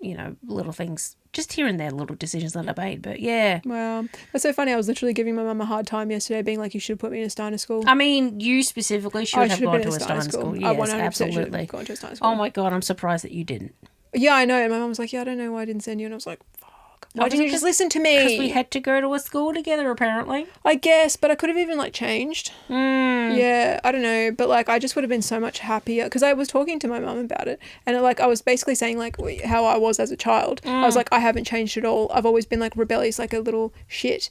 little things, just here and there, little decisions that I made, but yeah. Wow. That's so funny. I was literally giving my mum a hard time yesterday, being like, you should have put me in a Steiner school. I mean, you specifically should have gone to a Steiner school. I Yes, 100% absolutely. should have gone to a Steiner school. Oh my God, I'm surprised that you didn't. Yeah, I know. And my mum was like, yeah, I don't know why I didn't send you. And I was like, fuck. Why Obviously, didn't you just listen to me? Because we had to go to a school together, apparently. I guess, but I could have even like changed. Yeah, I don't know. But like, I just would have been so much happier because I was talking to my mum about it. And I was basically saying like how I was as a child. I was like, I haven't changed at all. I've always been like rebellious, like a little shit.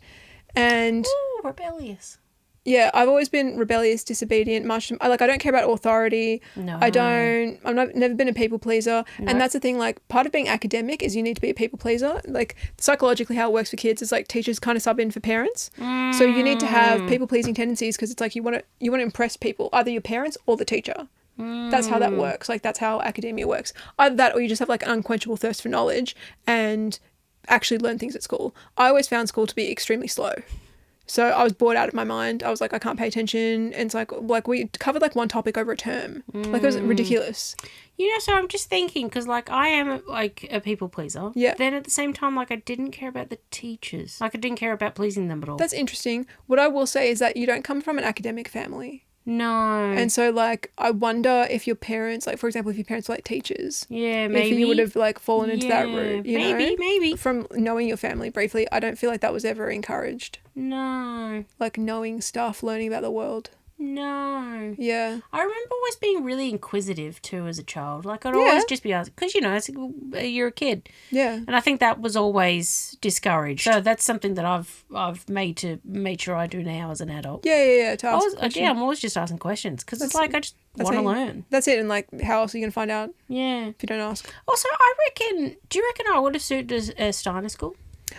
And Ooh, rebellious. Yeah, I've always been rebellious, disobedient, I don't care about authority. No. Never been a people pleaser. No. And that's the thing, like, part of being academic is you need to be a people pleaser. Like, psychologically how it works for kids is like teachers kind of sub in for parents. So you need to have people pleasing tendencies because it's like you want to impress people, either your parents or the teacher. That's how that works. Like, that's how academia works. Either that or you just have like an unquenchable thirst for knowledge and actually learn things at school. I always found school to be extremely slow. So I was bored out of my mind. I was like, I can't pay attention. And it's like we covered like one topic over a term. Like it was ridiculous. You know, so I'm just thinking, because, like, I am, like, a people pleaser. Yeah. Then at the same time, like, I didn't care about the teachers. Like, I didn't care about pleasing them at all. That's interesting. What I will say is that you don't come from an academic family. No. And so, like, I wonder if your parents, like, for example, if your parents were, like, teachers. Yeah, maybe. If you would have, like, fallen into that route, you know? Maybe. From knowing your family briefly, I don't feel like that was ever encouraged. No. Like, knowing stuff, learning about the world. No. Yeah. I remember always being really inquisitive too as a child. Like I'd always just be asking, because you know, you're a kid. Yeah. And I think that was always discouraged. So that's something that I've made sure I do now as an adult. Yeah. To ask questions. I'm always just asking questions because it's like I just want to learn. That's it. And like, how else are you going to find out? Yeah. If you don't ask. Also, do you reckon I would have suited a Steiner school?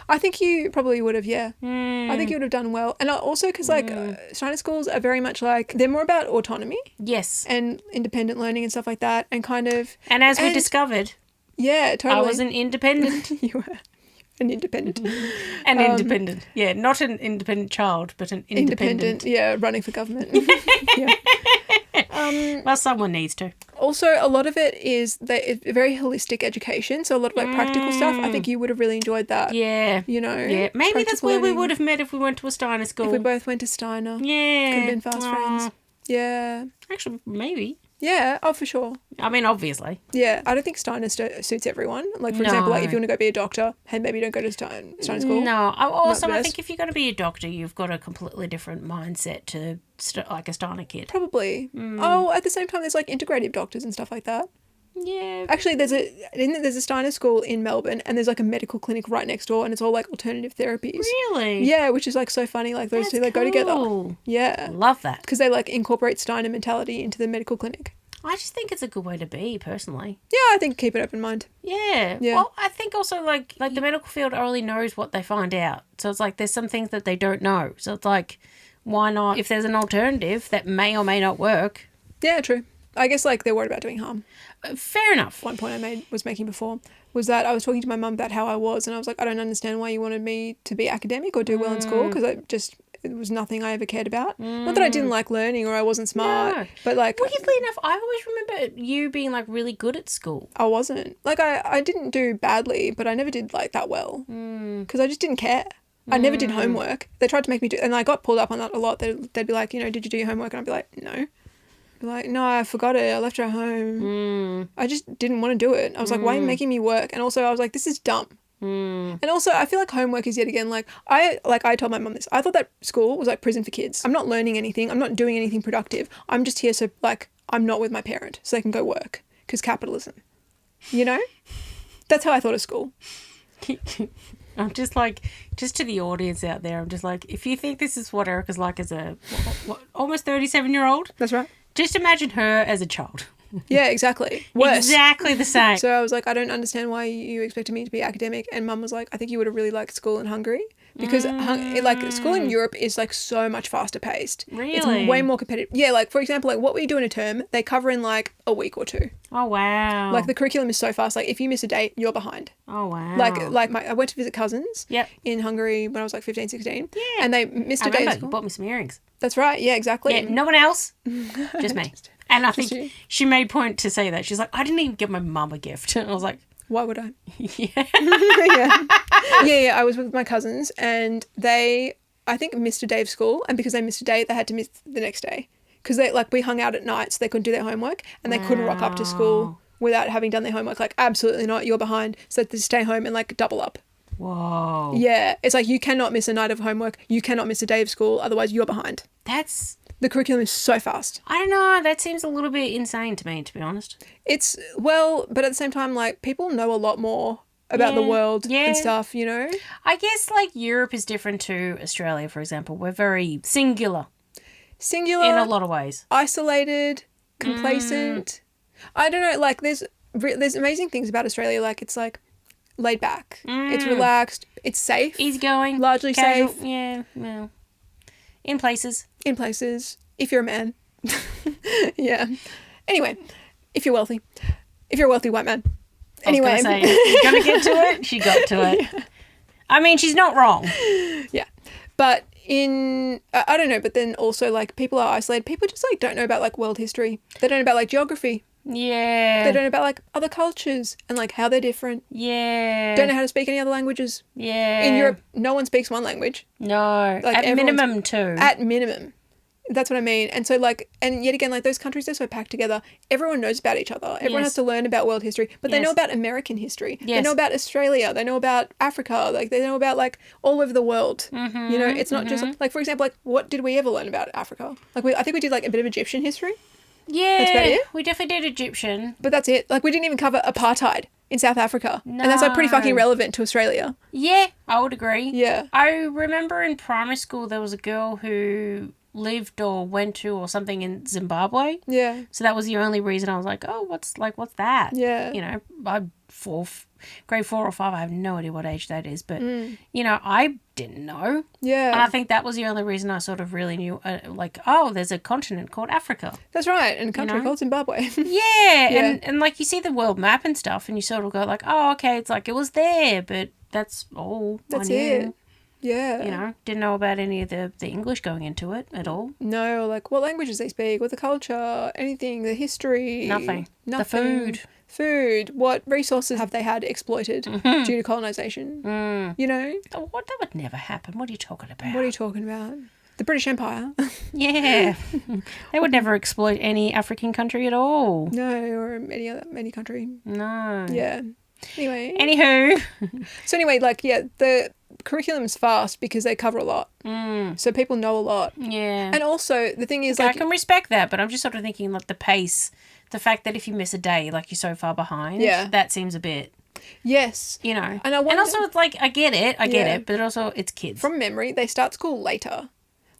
I think you probably would have, yeah. I think you would have done well. And also because, like, Steiner schools are very much like, they're more about autonomy. Yes. And independent learning and stuff like that. And kind of... And as we discovered... Yeah, totally. I was an independent. You were an independent. Independent. Yeah, not an independent child, but an independent. Yeah, running for government. Yeah. Well, someone needs to. Also, a lot of it is it's very holistic education. So a lot of like practical stuff. I think you would have really enjoyed that. Yeah. You know. Yeah. Maybe that's where we would have met if we went to a Steiner school. If we both went to Steiner. Yeah. Could have been fast friends. Yeah. Actually, maybe. Yeah. Oh, for sure. I mean, obviously. Yeah. I don't think Steiner suits everyone. Like, for example, like if you want to go be a doctor, hey, maybe don't go to Steiner school. No. Also, I think if you're going to be a doctor, you've got a completely different mindset to like a Steiner kid. Probably. Oh, at the same time, there's like integrative doctors and stuff like that. Yeah. Actually, there's a Steiner school in Melbourne, and there's like a medical clinic right next door, and it's all like alternative therapies. Really? Yeah, which is like so funny. Like those two, like go together. Yeah. Love that. Because they like incorporate Steiner mentality into the medical clinic. I just think it's a good way to be, personally. Yeah, I think keep an open mind. Yeah. Well, I think also like the medical field only knows what they find out. So it's like there's some things that they don't know. So it's like, why not? If there's an alternative that may or may not work. Yeah, true. I guess like they're worried about doing harm. Fair enough. One point I was making before was that I was talking to my mum about how I was, and I was like, I don't understand why you wanted me to be academic or do well in school, because it was nothing I ever cared about. Not that I didn't like learning or I wasn't smart, but like... Weirdly enough, I always remember you being like really good at school. I wasn't. Like I didn't do badly, but I never did like that well because I just didn't care. I never did homework. They tried to make me do, and I got pulled up on that a lot. They'd be like, you know, did you do your homework? And I'd be like, no. Be like, no, I forgot it. I left it at home. I just didn't want to do it. I was like, why are you making me work? And also I was like, this is dumb. And also I feel like homework is yet again like I told my mum this. I thought that school was like prison for kids. I'm not learning anything. I'm not doing anything productive. I'm just here so like I'm not with my parent so they can go work because capitalism. You know? That's how I thought of school. I'm just like, just to the audience out there, I'm just like, if you think this is what Erica's like as a almost 37-year-old. That's right. Just imagine her as a child. Yeah, exactly. Worse. Exactly the same. So I was like, I don't understand why you expected me to be academic. And Mum was like, I think you would have really liked school in Hungary. Because like school in Europe is like so much faster paced. Really? It's way more competitive. Yeah, like for example, like what we do in a term, they cover in like a week or two. Oh wow. Like the curriculum is so fast. Like if you miss a date, you're behind. Oh wow. Like I went to visit cousins. Yep. In Hungary when I was like 15, 16. Yeah. And they missed a day of school. You bought me some earrings. That's right. Yeah, exactly. Yeah, no one else. Just me. And I think she made point to say that. She's like, I didn't even give my mum a gift. And I was like, why would I? Yeah. Yeah. I was with my cousins and they, I think, missed a day of school. And because they missed a day, they had to miss the next day. Because we hung out at night so they couldn't do their homework. And they couldn't rock up to school without having done their homework. Like, absolutely not. You're behind. So they stay home and like double up. Whoa. Yeah. It's like you cannot miss a night of homework. You cannot miss a day of school. Otherwise, you're behind. The curriculum is so fast. I don't know. That seems a little bit insane to me, to be honest. It's, well, but at the same time, like, people know a lot more about the world and stuff, you know? I guess, like, Europe is different to Australia, for example. We're very singular. Singular. In a lot of ways. Isolated, complacent. I don't know, like, there's amazing things about Australia. Like, it's, like, laid back. It's relaxed. It's safe. Easygoing. Largely casual, safe. Yeah, well. In places. If you're a man. Yeah. Anyway, if you're wealthy. If you're a wealthy white man. Anyway. I was gonna say, you're going to get to it? She got to it. Yeah. I mean, she's not wrong. Yeah. But I don't know, but then also, like, people are isolated. People just, like, don't know about, like, world history. They don't know about, like, geography. Yeah. They don't know about, like, other cultures and, like, how they're different. Yeah. Don't know how to speak any other languages. Yeah. In Europe, no one speaks one language. No. Like, At minimum, too. At minimum. That's what I mean. And so, like, and yet again, like, those countries are so packed together. Everyone knows about each other. Everyone has to learn about world history. But they know about American history. They know about Australia. They know about Africa. Like, they know about, like, all over the world. Mm-hmm, You know, it's not just, like, for example, like, what did we ever learn about Africa? Like, I think we did, like, a bit of Egyptian history. Yeah. That's about it. We definitely did Egyptian. But that's it. Like, we didn't even cover apartheid in South Africa. No. And that's, like, pretty fucking relevant to Australia. Yeah, I would agree. Yeah. I remember in primary school there was a girl who lived or went to or something in Zimbabwe. Yeah. So that was the only reason I was like, oh, what's that? Yeah. You know, grade 4 or 5, I have no idea what age that is, but, you know, I didn't know. Yeah. And I think that was the only reason I sort of really knew, like, oh, there's a continent called Africa. That's right, and a country called Zimbabwe. Yeah, and, like, you see the world map and stuff, and you sort of go, like, oh, okay, it's like it was there, but that's all That's I knew. it. Yeah. You know, didn't know about any of the English going into it at all. No, like, what languages they speak, what the culture, anything, the history. Nothing. The Food. What resources have they had exploited due to colonisation? You know? What? That would never happen. What are you talking about? What are you talking about? The British Empire. Yeah. They would never exploit any African country at all. No, or any country. No. Yeah. Anyway. Anywho. So anyway, like, yeah, the curriculum's fast because they cover a lot. So people know a lot. Yeah. And also, the thing is, like, like... I can respect that, but I'm just sort of thinking, like, the pace, the fact that if you miss a day, like, you're so far behind, that seems a bit... Yes. You know. And also, it's like, I get it, but also it's kids. From memory, they start school later.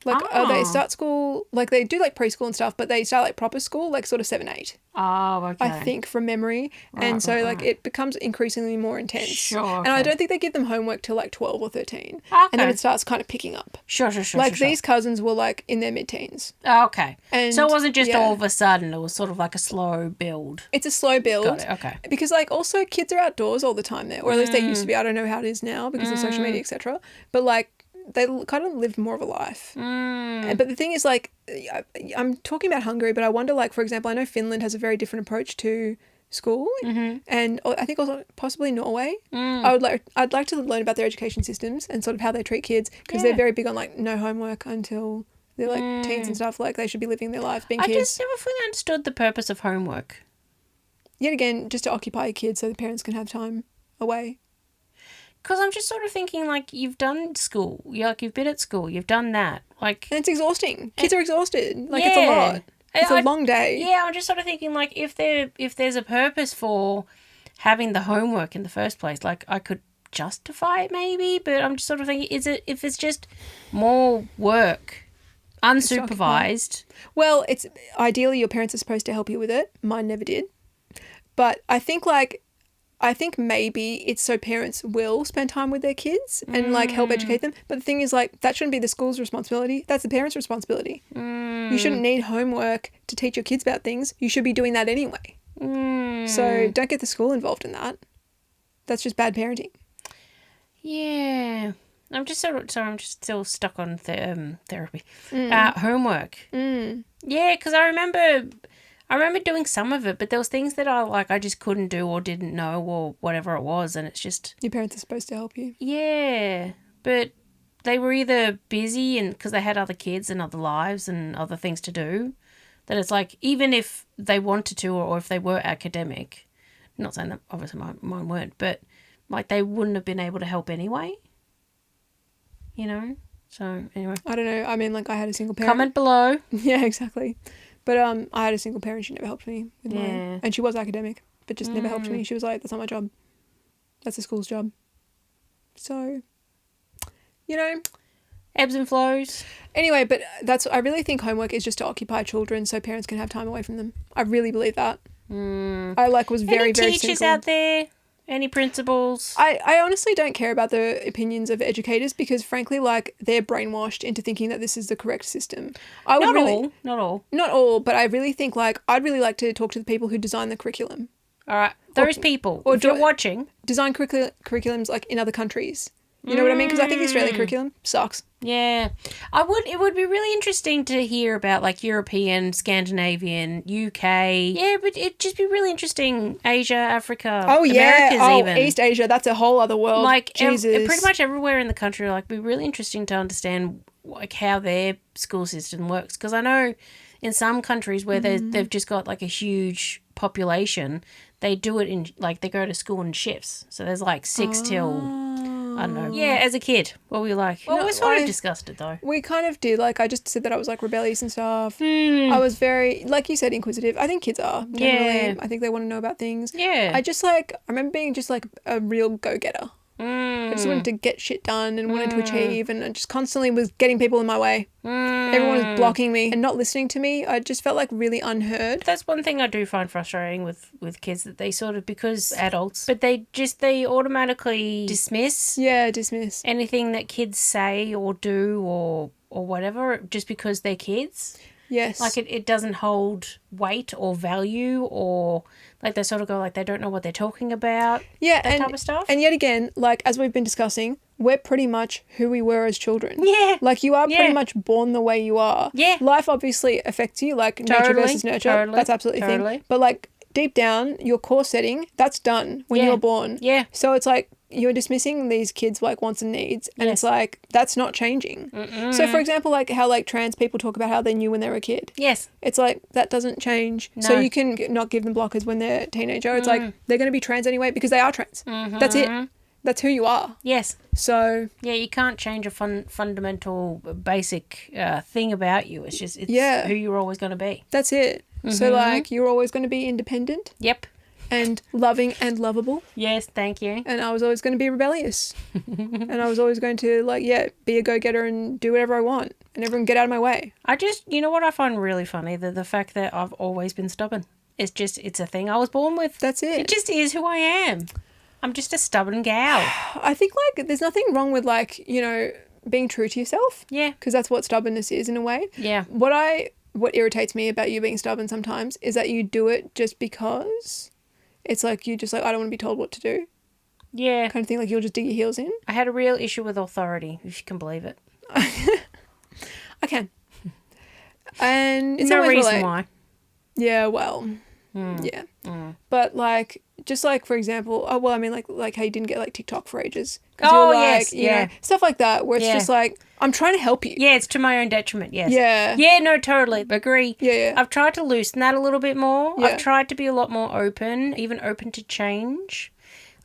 Like, they start school, like, they do, like, preschool and stuff, but they start, like, proper school, like, sort of 7, 8. Oh, okay. I think, from memory. And so, like, it becomes increasingly more intense. Sure, okay. And I don't think they give them homework till, like, 12 or 13. Okay. And then it starts kind of picking up. Sure. Like, these cousins were, like, in their mid-teens. Oh, okay. And, so it wasn't just all of a sudden. It was sort of like a slow build. It's a slow build. Got it, okay. Because, like, also kids are outdoors all the time there. Or at least they used to be. I don't know how it is now because of social media, etc. But, like, they kind of lived more of a life. But the thing is, like, I'm talking about Hungary, but I wonder, like, for example, I know Finland has a very different approach to school, and I think also possibly Norway. I'd like to learn about their education systems and sort of how they treat kids, because they're very big on, like, no homework until they're, like, teens and stuff. Like, they should be living their life being kids. I just never fully understood the purpose of homework. Yet again, just to occupy your kids so the parents can have time away. Because I'm just sort of thinking, like, you've done school. You've been at school. You've done that. Like, and it's exhausting. Kids are exhausted. Like, it's a lot. It's a long day. Yeah, I'm just sort of thinking, like, if there's a purpose for having the homework in the first place, like, I could justify it maybe, but I'm just sort of thinking, if it's just more work, unsupervised. Well, it's ideally your parents are supposed to help you with it. Mine never did. But I think maybe it's so parents will spend time with their kids and, like, help educate them. But the thing is, like, that shouldn't be the school's responsibility. That's the parents' responsibility. You shouldn't need homework to teach your kids about things. You should be doing that anyway. So don't get the school involved in that. That's just bad parenting. Yeah. I'm just still stuck on therapy. Homework. Yeah, because I remember doing some of it, but there was things that I just couldn't do or didn't know or whatever it was, and it's just... Your parents are supposed to help you. Yeah, but they were either busy and because they had other kids and other lives and other things to do, that it's like, even if they wanted to or if they were academic, not saying that obviously mine weren't, but, like, they wouldn't have been able to help anyway, you know? So, anyway. I don't know. I mean, like, I had a single parent. Comment below. Yeah, exactly. But I had a single parent. She never helped me with mine. And she was academic, but just never helped me. She was like, that's not my job. That's the school's job. So, you know. Ebbs and flows. Anyway, but I really think homework is just to occupy children so parents can have time away from them. I really believe that. I, like, was very, very cynical. Any teachers out there? Any principals? I honestly don't care about the opinions of educators because, frankly, like, they're brainwashed into thinking that this is the correct system. Not all, but I really think, like, I'd really like to talk to the people who design the curriculum. All right. Those people, or if you're watching. Design curriculums, like, in other countries. You know what I mean? Because I think the Australian curriculum sucks. Yeah. It would be really interesting to hear about like European, Scandinavian, UK. Yeah, but it'd just be really interesting. Asia, Africa, Oh, yeah. Americas even. East Asia, that's a whole other world. Like Jesus. pretty much everywhere in the country, like, be really interesting to understand like how their school system works. Because I know in some countries where they've just got like a huge population, they do it in like they go to school in shifts. So there's like 6 till I don't know. Yeah, as a kid, what were you like? Well, we sort of discussed it though. We kind of did. Like, I just said that I was like rebellious and stuff. I was very, like you said, inquisitive. I think kids are generally. Yeah. I think they want to know about things. Yeah. I remember being just like a real go-getter. I just wanted to get shit done and wanted to achieve, and I just constantly was getting people in my way. Everyone was blocking me and not listening to me. I just felt like really unheard. That's one thing I do find frustrating with kids, that they sort of, because adults, but they automatically dismiss anything that kids say or do or whatever, just because they're kids. Yes. Like it doesn't hold weight or value, or like they sort of go like they don't know what they're talking about. Yeah, that type of stuff. And yet again, like as we've been discussing, we're pretty much who we were as children. Yeah. Like you are pretty much born the way you are. Yeah. Life obviously affects you, like nature versus nurture. Totally, that's absolutely thing. But like deep down, your core setting, that's done when you're born. Yeah. So it's like you're dismissing these kids' like wants and needs, and it's like that's not changing. So for example, like how like trans people talk about how they knew when they were a kid. Yes. It's like that doesn't change. No. So you can not give them blockers when they're a teenager. It's like they're going to be trans anyway because they are trans. That's it. That's who you are. Yes. So yeah, you can't change a fundamental basic thing about you. It's just who you're always going to be. That's it. So like you're always going to be independent. Yep. And loving and lovable. Yes, thank you. And I was always going to be rebellious. And I was always going to be a go-getter and do whatever I want, and everyone get out of my way. You know what I find really funny? The fact that I've always been stubborn. It's a thing I was born with. That's it. It just is who I am. I'm just a stubborn gal. I think like there's nothing wrong with like, you know, being true to yourself. Yeah. Because that's what stubbornness is in a way. Yeah. What irritates me about you being stubborn sometimes is that you do it just because it's like you just like, I don't want to be told what to do. Yeah. Kind of thing, like you'll just dig your heels in. I had a real issue with authority, if you can believe it. I can. And it's no always reason why. Yeah, well, yeah. But like, just like for example, like how you didn't get like TikTok for ages. Oh, yes, you know, stuff like that where it's just like, I'm trying to help you. Yeah, it's to my own detriment, yes. Yeah. Yeah, no, totally. Agree. Yeah. I've tried to loosen that a little bit more. Yeah. I've tried to be a lot more open, even open to change.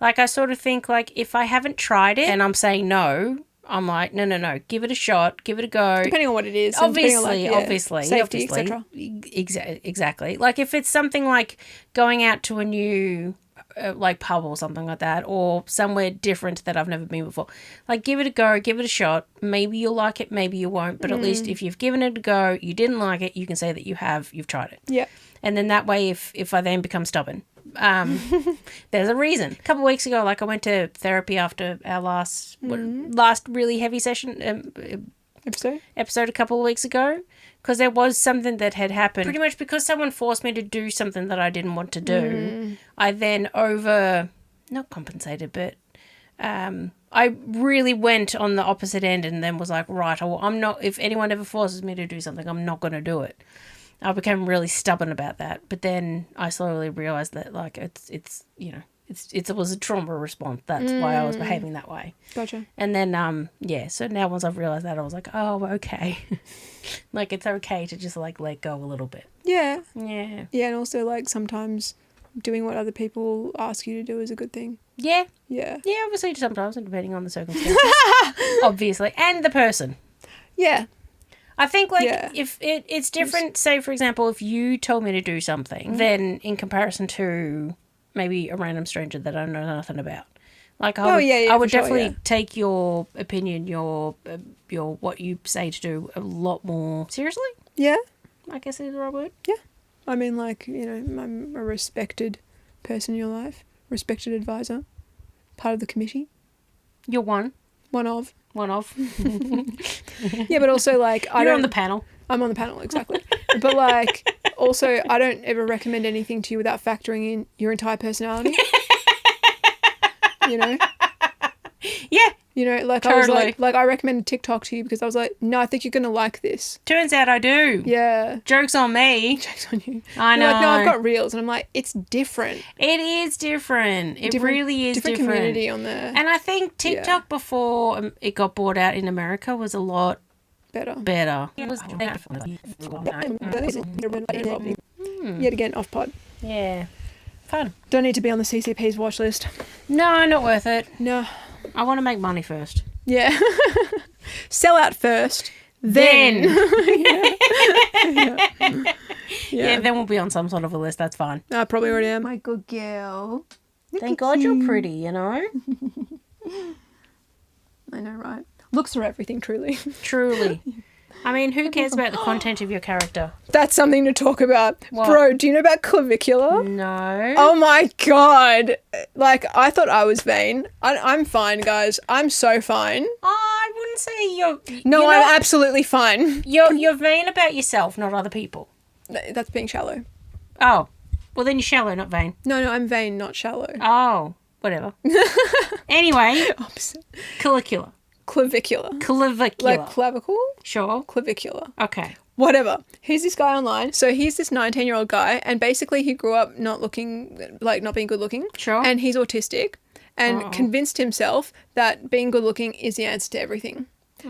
Like, I sort of think, like, if I haven't tried it and I'm saying no, I'm like, no, give it a shot, give it a go. Depending on what it is. Obviously. Safety, etc. Exactly. Like, if it's something like going out to a new like pub or something like that, or somewhere different that I've never been before, like give it a go, give it a shot. Maybe you'll like it, maybe you won't, but at least if you've given it a go, you didn't like it, you can say that you've tried it. Yeah. And then that way, if I then become stubborn, there's a reason. A couple of weeks ago, like I went to therapy after our last really heavy session episode a couple of weeks ago, because there was something that had happened. Pretty much because someone forced me to do something that I didn't want to do. I then not compensated, but I really went on the opposite end and then was like, right, I'm not, if anyone ever forces me to do something, I'm not going to do it. I became really stubborn about that. But then I slowly realised that like it was a trauma response. That's why I was behaving that way. Gotcha. And then, so now once I've realised that, I was like, oh, okay. Like, it's okay to just, like, let go a little bit. Yeah. Yeah. Yeah, and also, like, sometimes doing what other people ask you to do is a good thing. Yeah. Yeah. Yeah, obviously sometimes, depending on the circumstances. Obviously. And the person. Yeah. I think, like, if it's different, say, for example, if you told me to do something, then in comparison to maybe a random stranger that I know nothing about. Like, I would definitely take your opinion, your what you say to do a lot more seriously. Yeah. I guess is the right word. Yeah. I mean, like, you know, I'm a respected person in your life, respected advisor, part of the committee. You're one. One of. Yeah, but also, like, You're on the panel. I'm on the panel, exactly. But, like, also, I don't ever recommend anything to you without factoring in your entire personality. You know? Yeah, You know, like Totally. I was like I recommended TikTok to you because I was like, no, I think you're gonna like this. Turns out I do. Yeah. Joke's on me. Jokes on you. I know. You're like, no, I've got reels, and I'm like, it's different. It is different. It really is different. Community on there. And I think TikTok before it got bought out in America was a lot better. It was Yet again, off pod. yeah. Fun. Don't need to be on the CCP's watch list. No, not worth it. No. I want to make money first. Yeah. Sell out first. Then. Yeah, then we'll be on some sort of a list. That's fine. I probably already am. My good girl. Thank God you're pretty, you know? I know, right? Looks are everything, truly. Truly. I mean, who cares about the content of your character? That's something to talk about. What? Bro, do you know about Clavicular? No. Oh my God. Like, I thought I was vain. I'm fine, guys. I'm so fine. I wouldn't say you're... No, you're I'm not- absolutely fine. You're vain about yourself, not other people. That's being shallow. Oh. Well, then you're shallow, not vain. No, I'm vain, not shallow. Oh. Whatever. Anyway. Opposite. Clavicular. Clavicular. Clavicular. Like clavicle? Sure. Clavicular. Okay. Whatever. Here's this guy online. So he's this 19-year-old guy, and basically he grew up not being good looking. Sure. And he's autistic, and convinced himself that being good looking is the answer to everything.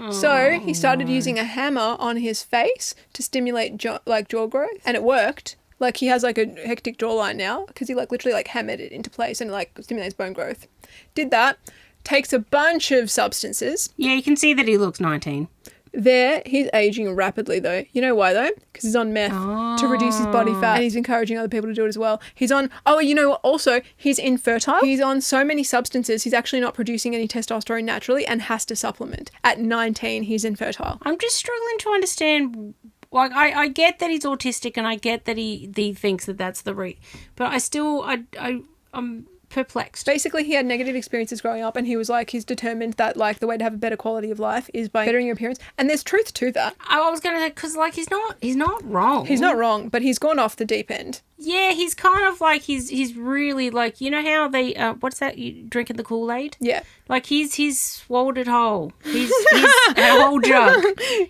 So he started using a hammer on his face to stimulate jaw growth, and it worked. Like, he has like a hectic jawline now because he like literally like hammered it into place and like stimulates bone growth. Did that. Takes a bunch of substances. Yeah, you can see that he looks 19. He's aging rapidly though. You know why though? Because he's on meth to reduce his body fat, and he's encouraging other people to do it as well. He's on, you know what? Also, he's infertile. He's on so many substances, he's actually not producing any testosterone naturally and has to supplement. At 19, he's infertile. I'm just struggling to understand. Like, I get that he's autistic, and I get that he thinks that that's the but I still, I'm perplexed. Basically, he had negative experiences growing up, and he's determined that like the way to have a better quality of life is by bettering your appearance. And there's truth to that. I was gonna say, because like he's not wrong. He's not wrong, but he's gone off the deep end. Yeah, he's kind of like he's really like, you know how they what's that, you drinking the Kool-Aid? Yeah. Like he's swallowed it whole. He's had a whole jug.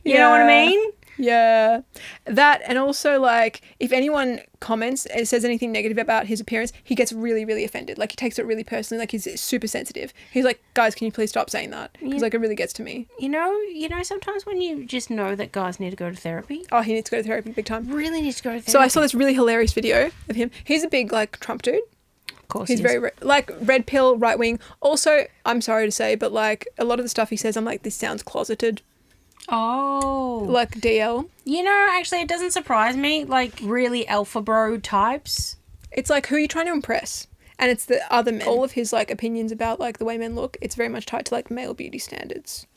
You know what I mean? Yeah. That, and also like if anyone comments and says anything negative about his appearance, he gets really, really offended. Like, he takes it really personally. Like, he's super sensitive. He's like, guys, can you please stop saying that? Because like it really gets to me. You know, sometimes when you just know that guys need to go to therapy. Oh, he needs to go to therapy big time. Really needs to go to therapy. So I saw this really hilarious video of him. He's a big like Trump dude. Of course, He's very like red pill, right wing. Also, I'm sorry to say, but like a lot of the stuff he says, I'm like, this sounds closeted. Oh. Like DL. You know, actually, it doesn't surprise me. Like, really alpha bro types. It's like, who are you trying to impress? And it's the other men. All of his like opinions about like the way men look, it's very much tied to like male beauty standards.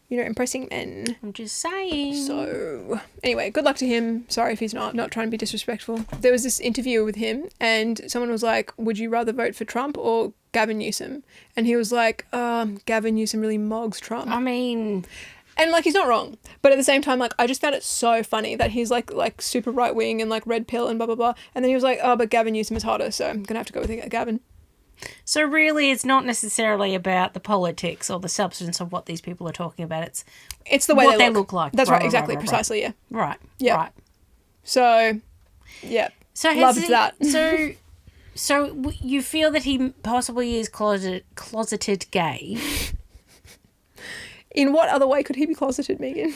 You know, impressing men. I'm just saying. So, anyway, good luck to him. Sorry if he's not trying to be disrespectful. There was this interview with him, and someone was like, would you rather vote for Trump or Gavin Newsom? And he was like, Gavin Newsom really mogs Trump. I mean... And like, he's not wrong, but at the same time, like, I just found it so funny that he's like super right wing and like red pill and blah blah blah, and then he was like, oh, but Gavin Newsom is hotter, so I'm gonna have to go with Gavin. So really, it's not necessarily about the politics or the substance of what these people are talking about. It's the way what they look like. That's right, exactly, precisely, yeah. Right. Yeah. Right. So, yeah. So loved that. So you feel that he possibly is closeted gay? In what other way could he be closeted, Megan?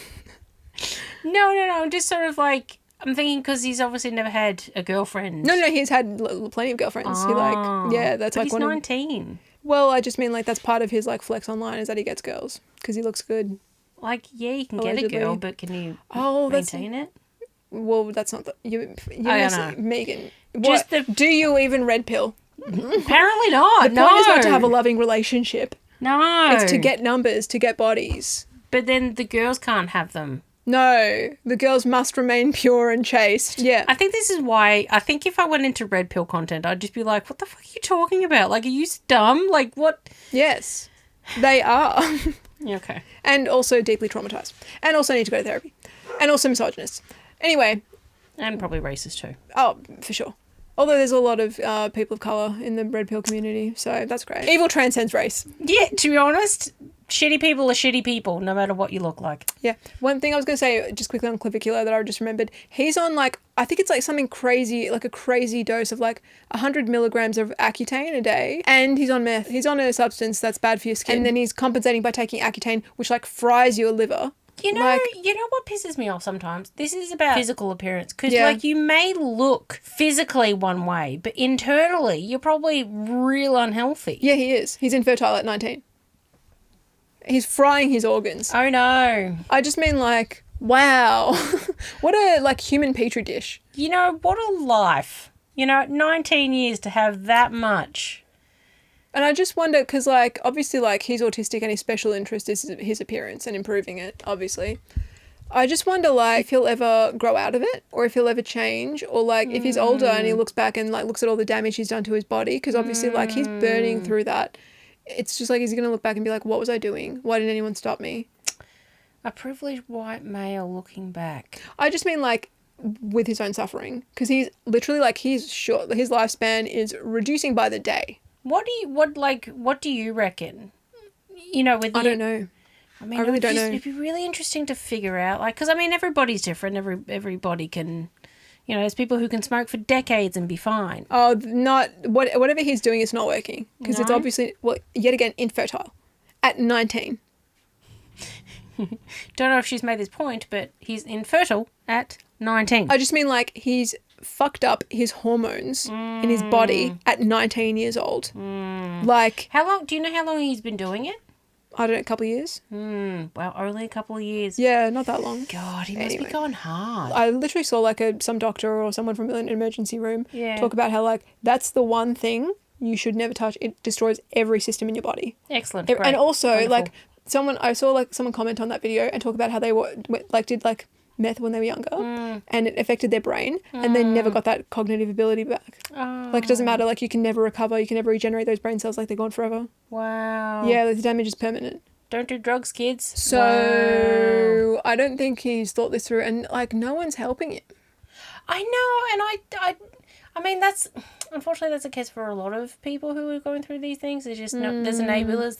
No. Just sort of like, I'm thinking because he's obviously never had a girlfriend. No, he's had plenty of girlfriends. He that's but like he's one 19. Well, I just mean like that's part of his like flex online is that he gets girls because he looks good. Like, yeah, you can Allegedly. get a girl, but can you maintain it? Well, that's not you I don't know. Megan. Just do you even red pill? Apparently not. The point is not to have a loving relationship. No. It's to get numbers, to get bodies. But then the girls can't have them. No, the girls must remain pure and chaste. Yeah. I think this is why, I think if I went into red pill content, I'd just be like, what the fuck are you talking about? Like, are you dumb? Like, what? Yes, they are. Okay. And also deeply traumatized. And also need to go to therapy. And also misogynists. Anyway. And probably racist too. Oh, for sure. Although there's a lot of people of colour in the red pill community, so that's great. Evil transcends race. Yeah, to be honest, shitty people are shitty people, no matter what you look like. Yeah. One thing I was going to say, just quickly on Clavicular that I just remembered, he's on like, I think it's like something crazy, like a crazy dose of like 100 milligrams of Accutane a day. And he's on meth. He's on a substance that's bad for your skin. And then he's compensating by taking Accutane, which like fries your liver. You know what pisses me off sometimes? This is about physical appearance. Because, like, you may look physically one way, but internally, you're probably real unhealthy. Yeah, he is. He's infertile at 19. He's frying his organs. Oh, no. I just mean, like, wow. What a, like, human petri dish. You know, what a life. You know, 19 years to have that much. And I just wonder, because, like, obviously, like, he's autistic and his special interest is his appearance and improving it, obviously. I just wonder, like, if he'll ever grow out of it or if he'll ever change or, like, if he's older and he looks back and, like, looks at all the damage he's done to his body, because obviously, like, he's burning through that. It's just like, he's going to look back and be like, what was I doing? Why didn't anyone stop me? A privileged white male looking back. I just mean, like, with his own suffering, because he's literally, like, his lifespan is reducing by the day. What do you reckon? You know, I don't know. I mean, I really don't know. It'd be really interesting to figure out, like, because I mean, everybody's different. Everybody can, you know, there's people who can smoke for decades and be fine. Oh, whatever he's doing is not working because it's No? obviously, well, yet again, infertile at 19. Don't know if she's made this point, but he's infertile at 19. I just mean, like, he's fucked up his hormones in his body at 19 years old. Like, How long? Do you know how long he's been doing it? I don't know, a couple of years. Well, only a couple of years. Yeah, not that long. God, he must Anyway. be going hard. I literally saw, like, some doctor or someone from an emergency room Yeah. talk about how, like, that's the one thing you should never touch. It destroys every system in your body. Excellent. And Great. also, Wonderful. like, I saw, like, someone comment on that video and talk about how they did, like, meth when they were younger and it affected their brain and they never got that cognitive ability back. Like, it doesn't matter. Like, you can never recover. You can never regenerate those brain cells. Like, they're gone forever. Wow. Yeah, the damage is permanent. Don't do drugs, kids. So, I don't think he's thought this through and, like, no one's helping him. I know, and I mean, unfortunately that's the case for a lot of people who are going through these things. There's just there's enablers,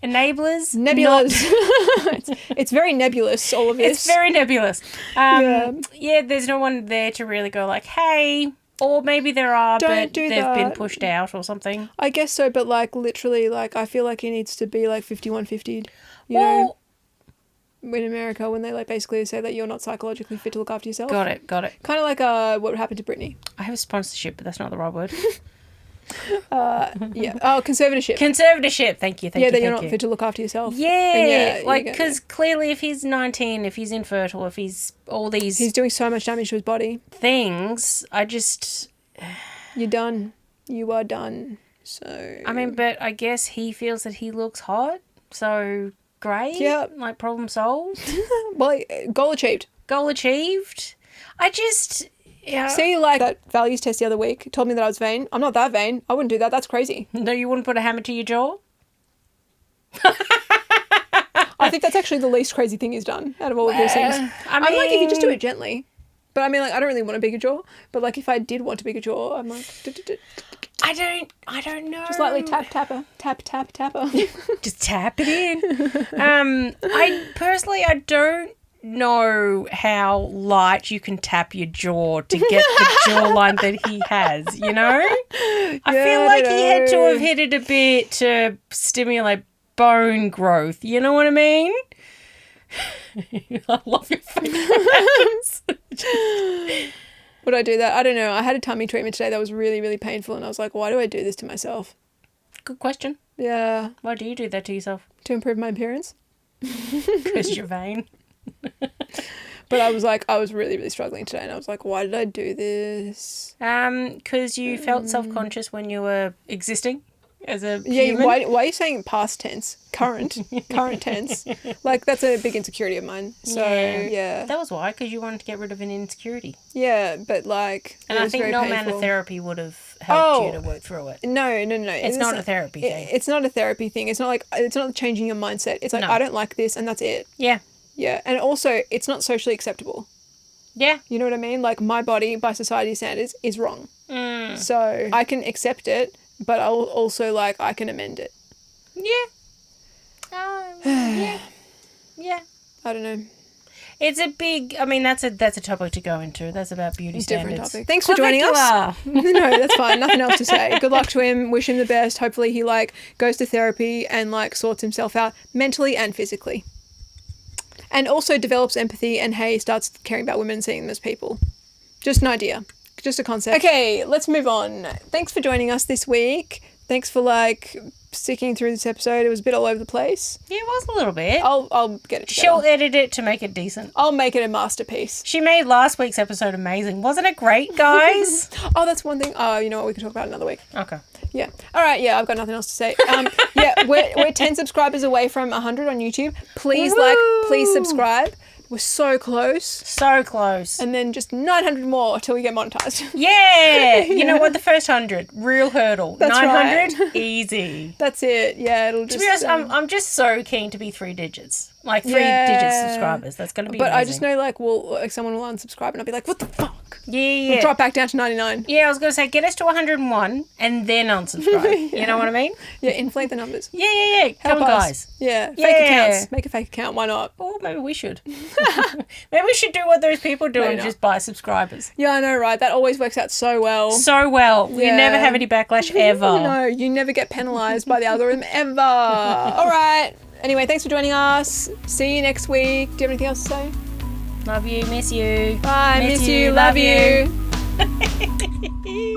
Nebulas. not- It's very nebulous, all of this. It's very nebulous. Yeah, there's no one there to really go like, hey, or maybe there are, Don't but do they've been that. pushed out or something. I guess so, but, like, literally, like, I feel like he needs to be, like, 51-50'd, you Well, know, in America when they, like, basically say that you're not psychologically fit to look after yourself. got it. Kind of like what happened to Britney. I have a sponsorship, but that's not the right word. Yeah. Oh, conservatorship. Conservatorship. Thank you. That you're thank not you. fit to look after yourself. Yeah, And like, because clearly if he's 19, if he's infertile, if he's all these he's doing so much damage to his body. things, I just... You're done. You are done. So. I mean, but I guess he feels that he looks hot, so great. Yeah. Like, problem solved. Well, goal achieved. Goal achieved. I just... Yeah. See, like, that values test the other week told me that I was vain. I'm not that vain. I wouldn't do that. That's crazy. No, you wouldn't put a hammer to your jaw? I think that's actually the least crazy thing he's done out of all of these things. I I'm like, if you just do mean- it gently. But I mean, like, I don't really want a bigger jaw. But, like, if I did want a bigger jaw, I'm like, I don't know. just lightly tapper. Just tap it in. I don't know how light you can tap your jaw to get the jawline that he has, you know? I feel like he had to have hit it a bit to stimulate bone growth, you know what I mean? I love your face. Would I do that? I don't know. I had a tummy treatment today that was really, really painful and I was like, why do I do this to myself? Good question. Yeah. Why do you do that to yourself? To improve my appearance. Because you're vain. But I was like, I was really, really struggling today and I was like, why did I do this? Because you felt self-conscious when you were existing as a Yeah, human. why are you saying past tense? Current tense. Like, that's a big insecurity of mine. So, yeah. That was why, because you wanted to get rid of an insecurity. Yeah, but, like, And it I was think very no amount painful. of therapy would have helped you Oh. to work through it. No. It's not a therapy thing. It's not a therapy thing. It's not changing your mindset. It's like, No. I don't like this and that's it. Yeah. Yeah. And also, it's not socially acceptable. Yeah. You know what I mean? Like, my body, by society standards, is wrong. So I can accept it, but I'll also, like, I can amend it. Yeah. Yeah. Yeah. I don't know. It's a big, I mean, that's a topic to go into. That's about beauty Different standards. topic. Thanks for joining us. Clavicular. No, that's fine. Nothing else to say. Good luck to him. Wish him the best. Hopefully he, like, goes to therapy and, like, sorts himself out mentally and physically. And also develops empathy and, hey, starts caring about women and seeing them as people. Just an idea. Just a concept. Okay, let's move on. Thanks for joining us this week. Thanks for, like, sticking through this episode. It was a bit all over the place. Yeah, it was a little bit. I'll get it together. She'll edit it to make it decent. I'll make it a masterpiece. She made last week's episode amazing. Wasn't it great, guys? Oh, that's one thing. Oh, you know what? We can talk about it another week. Okay. Yeah. All right. Yeah, I've got nothing else to say. Yeah, we're 10 subscribers away from 100 on YouTube. Please please subscribe. We're so close. So close. And then just 900 more till we get monetized. Yeah. You know what? The first 100, real hurdle. That's 900, right. Easy. That's it. Yeah, it'll just... To be honest, I'm just so keen to be 3 digits. Like 3-digit subscribers. That's going to be But amazing. I just know, like, someone will unsubscribe and I'll be like, what the fuck? Yeah. We'll drop back down to 99. Yeah, I was going to say, get us to 101 and then unsubscribe. You know what I mean? Yeah, inflate the numbers. Yeah. Come on, Help us. guys. Yeah. Yeah. Fake accounts. Make a fake account. Why not? Oh, maybe we should. Maybe we should do what those people do Maybe and not. just buy subscribers. Yeah, I know, right? That always works out so well. So well. You Yeah. never have any backlash ever. No, you never get penalised by the algorithm ever. All right. Anyway, thanks for joining us. See you next week. Do you have anything else to say? Love you, miss you. Bye. Miss you. Love you. you.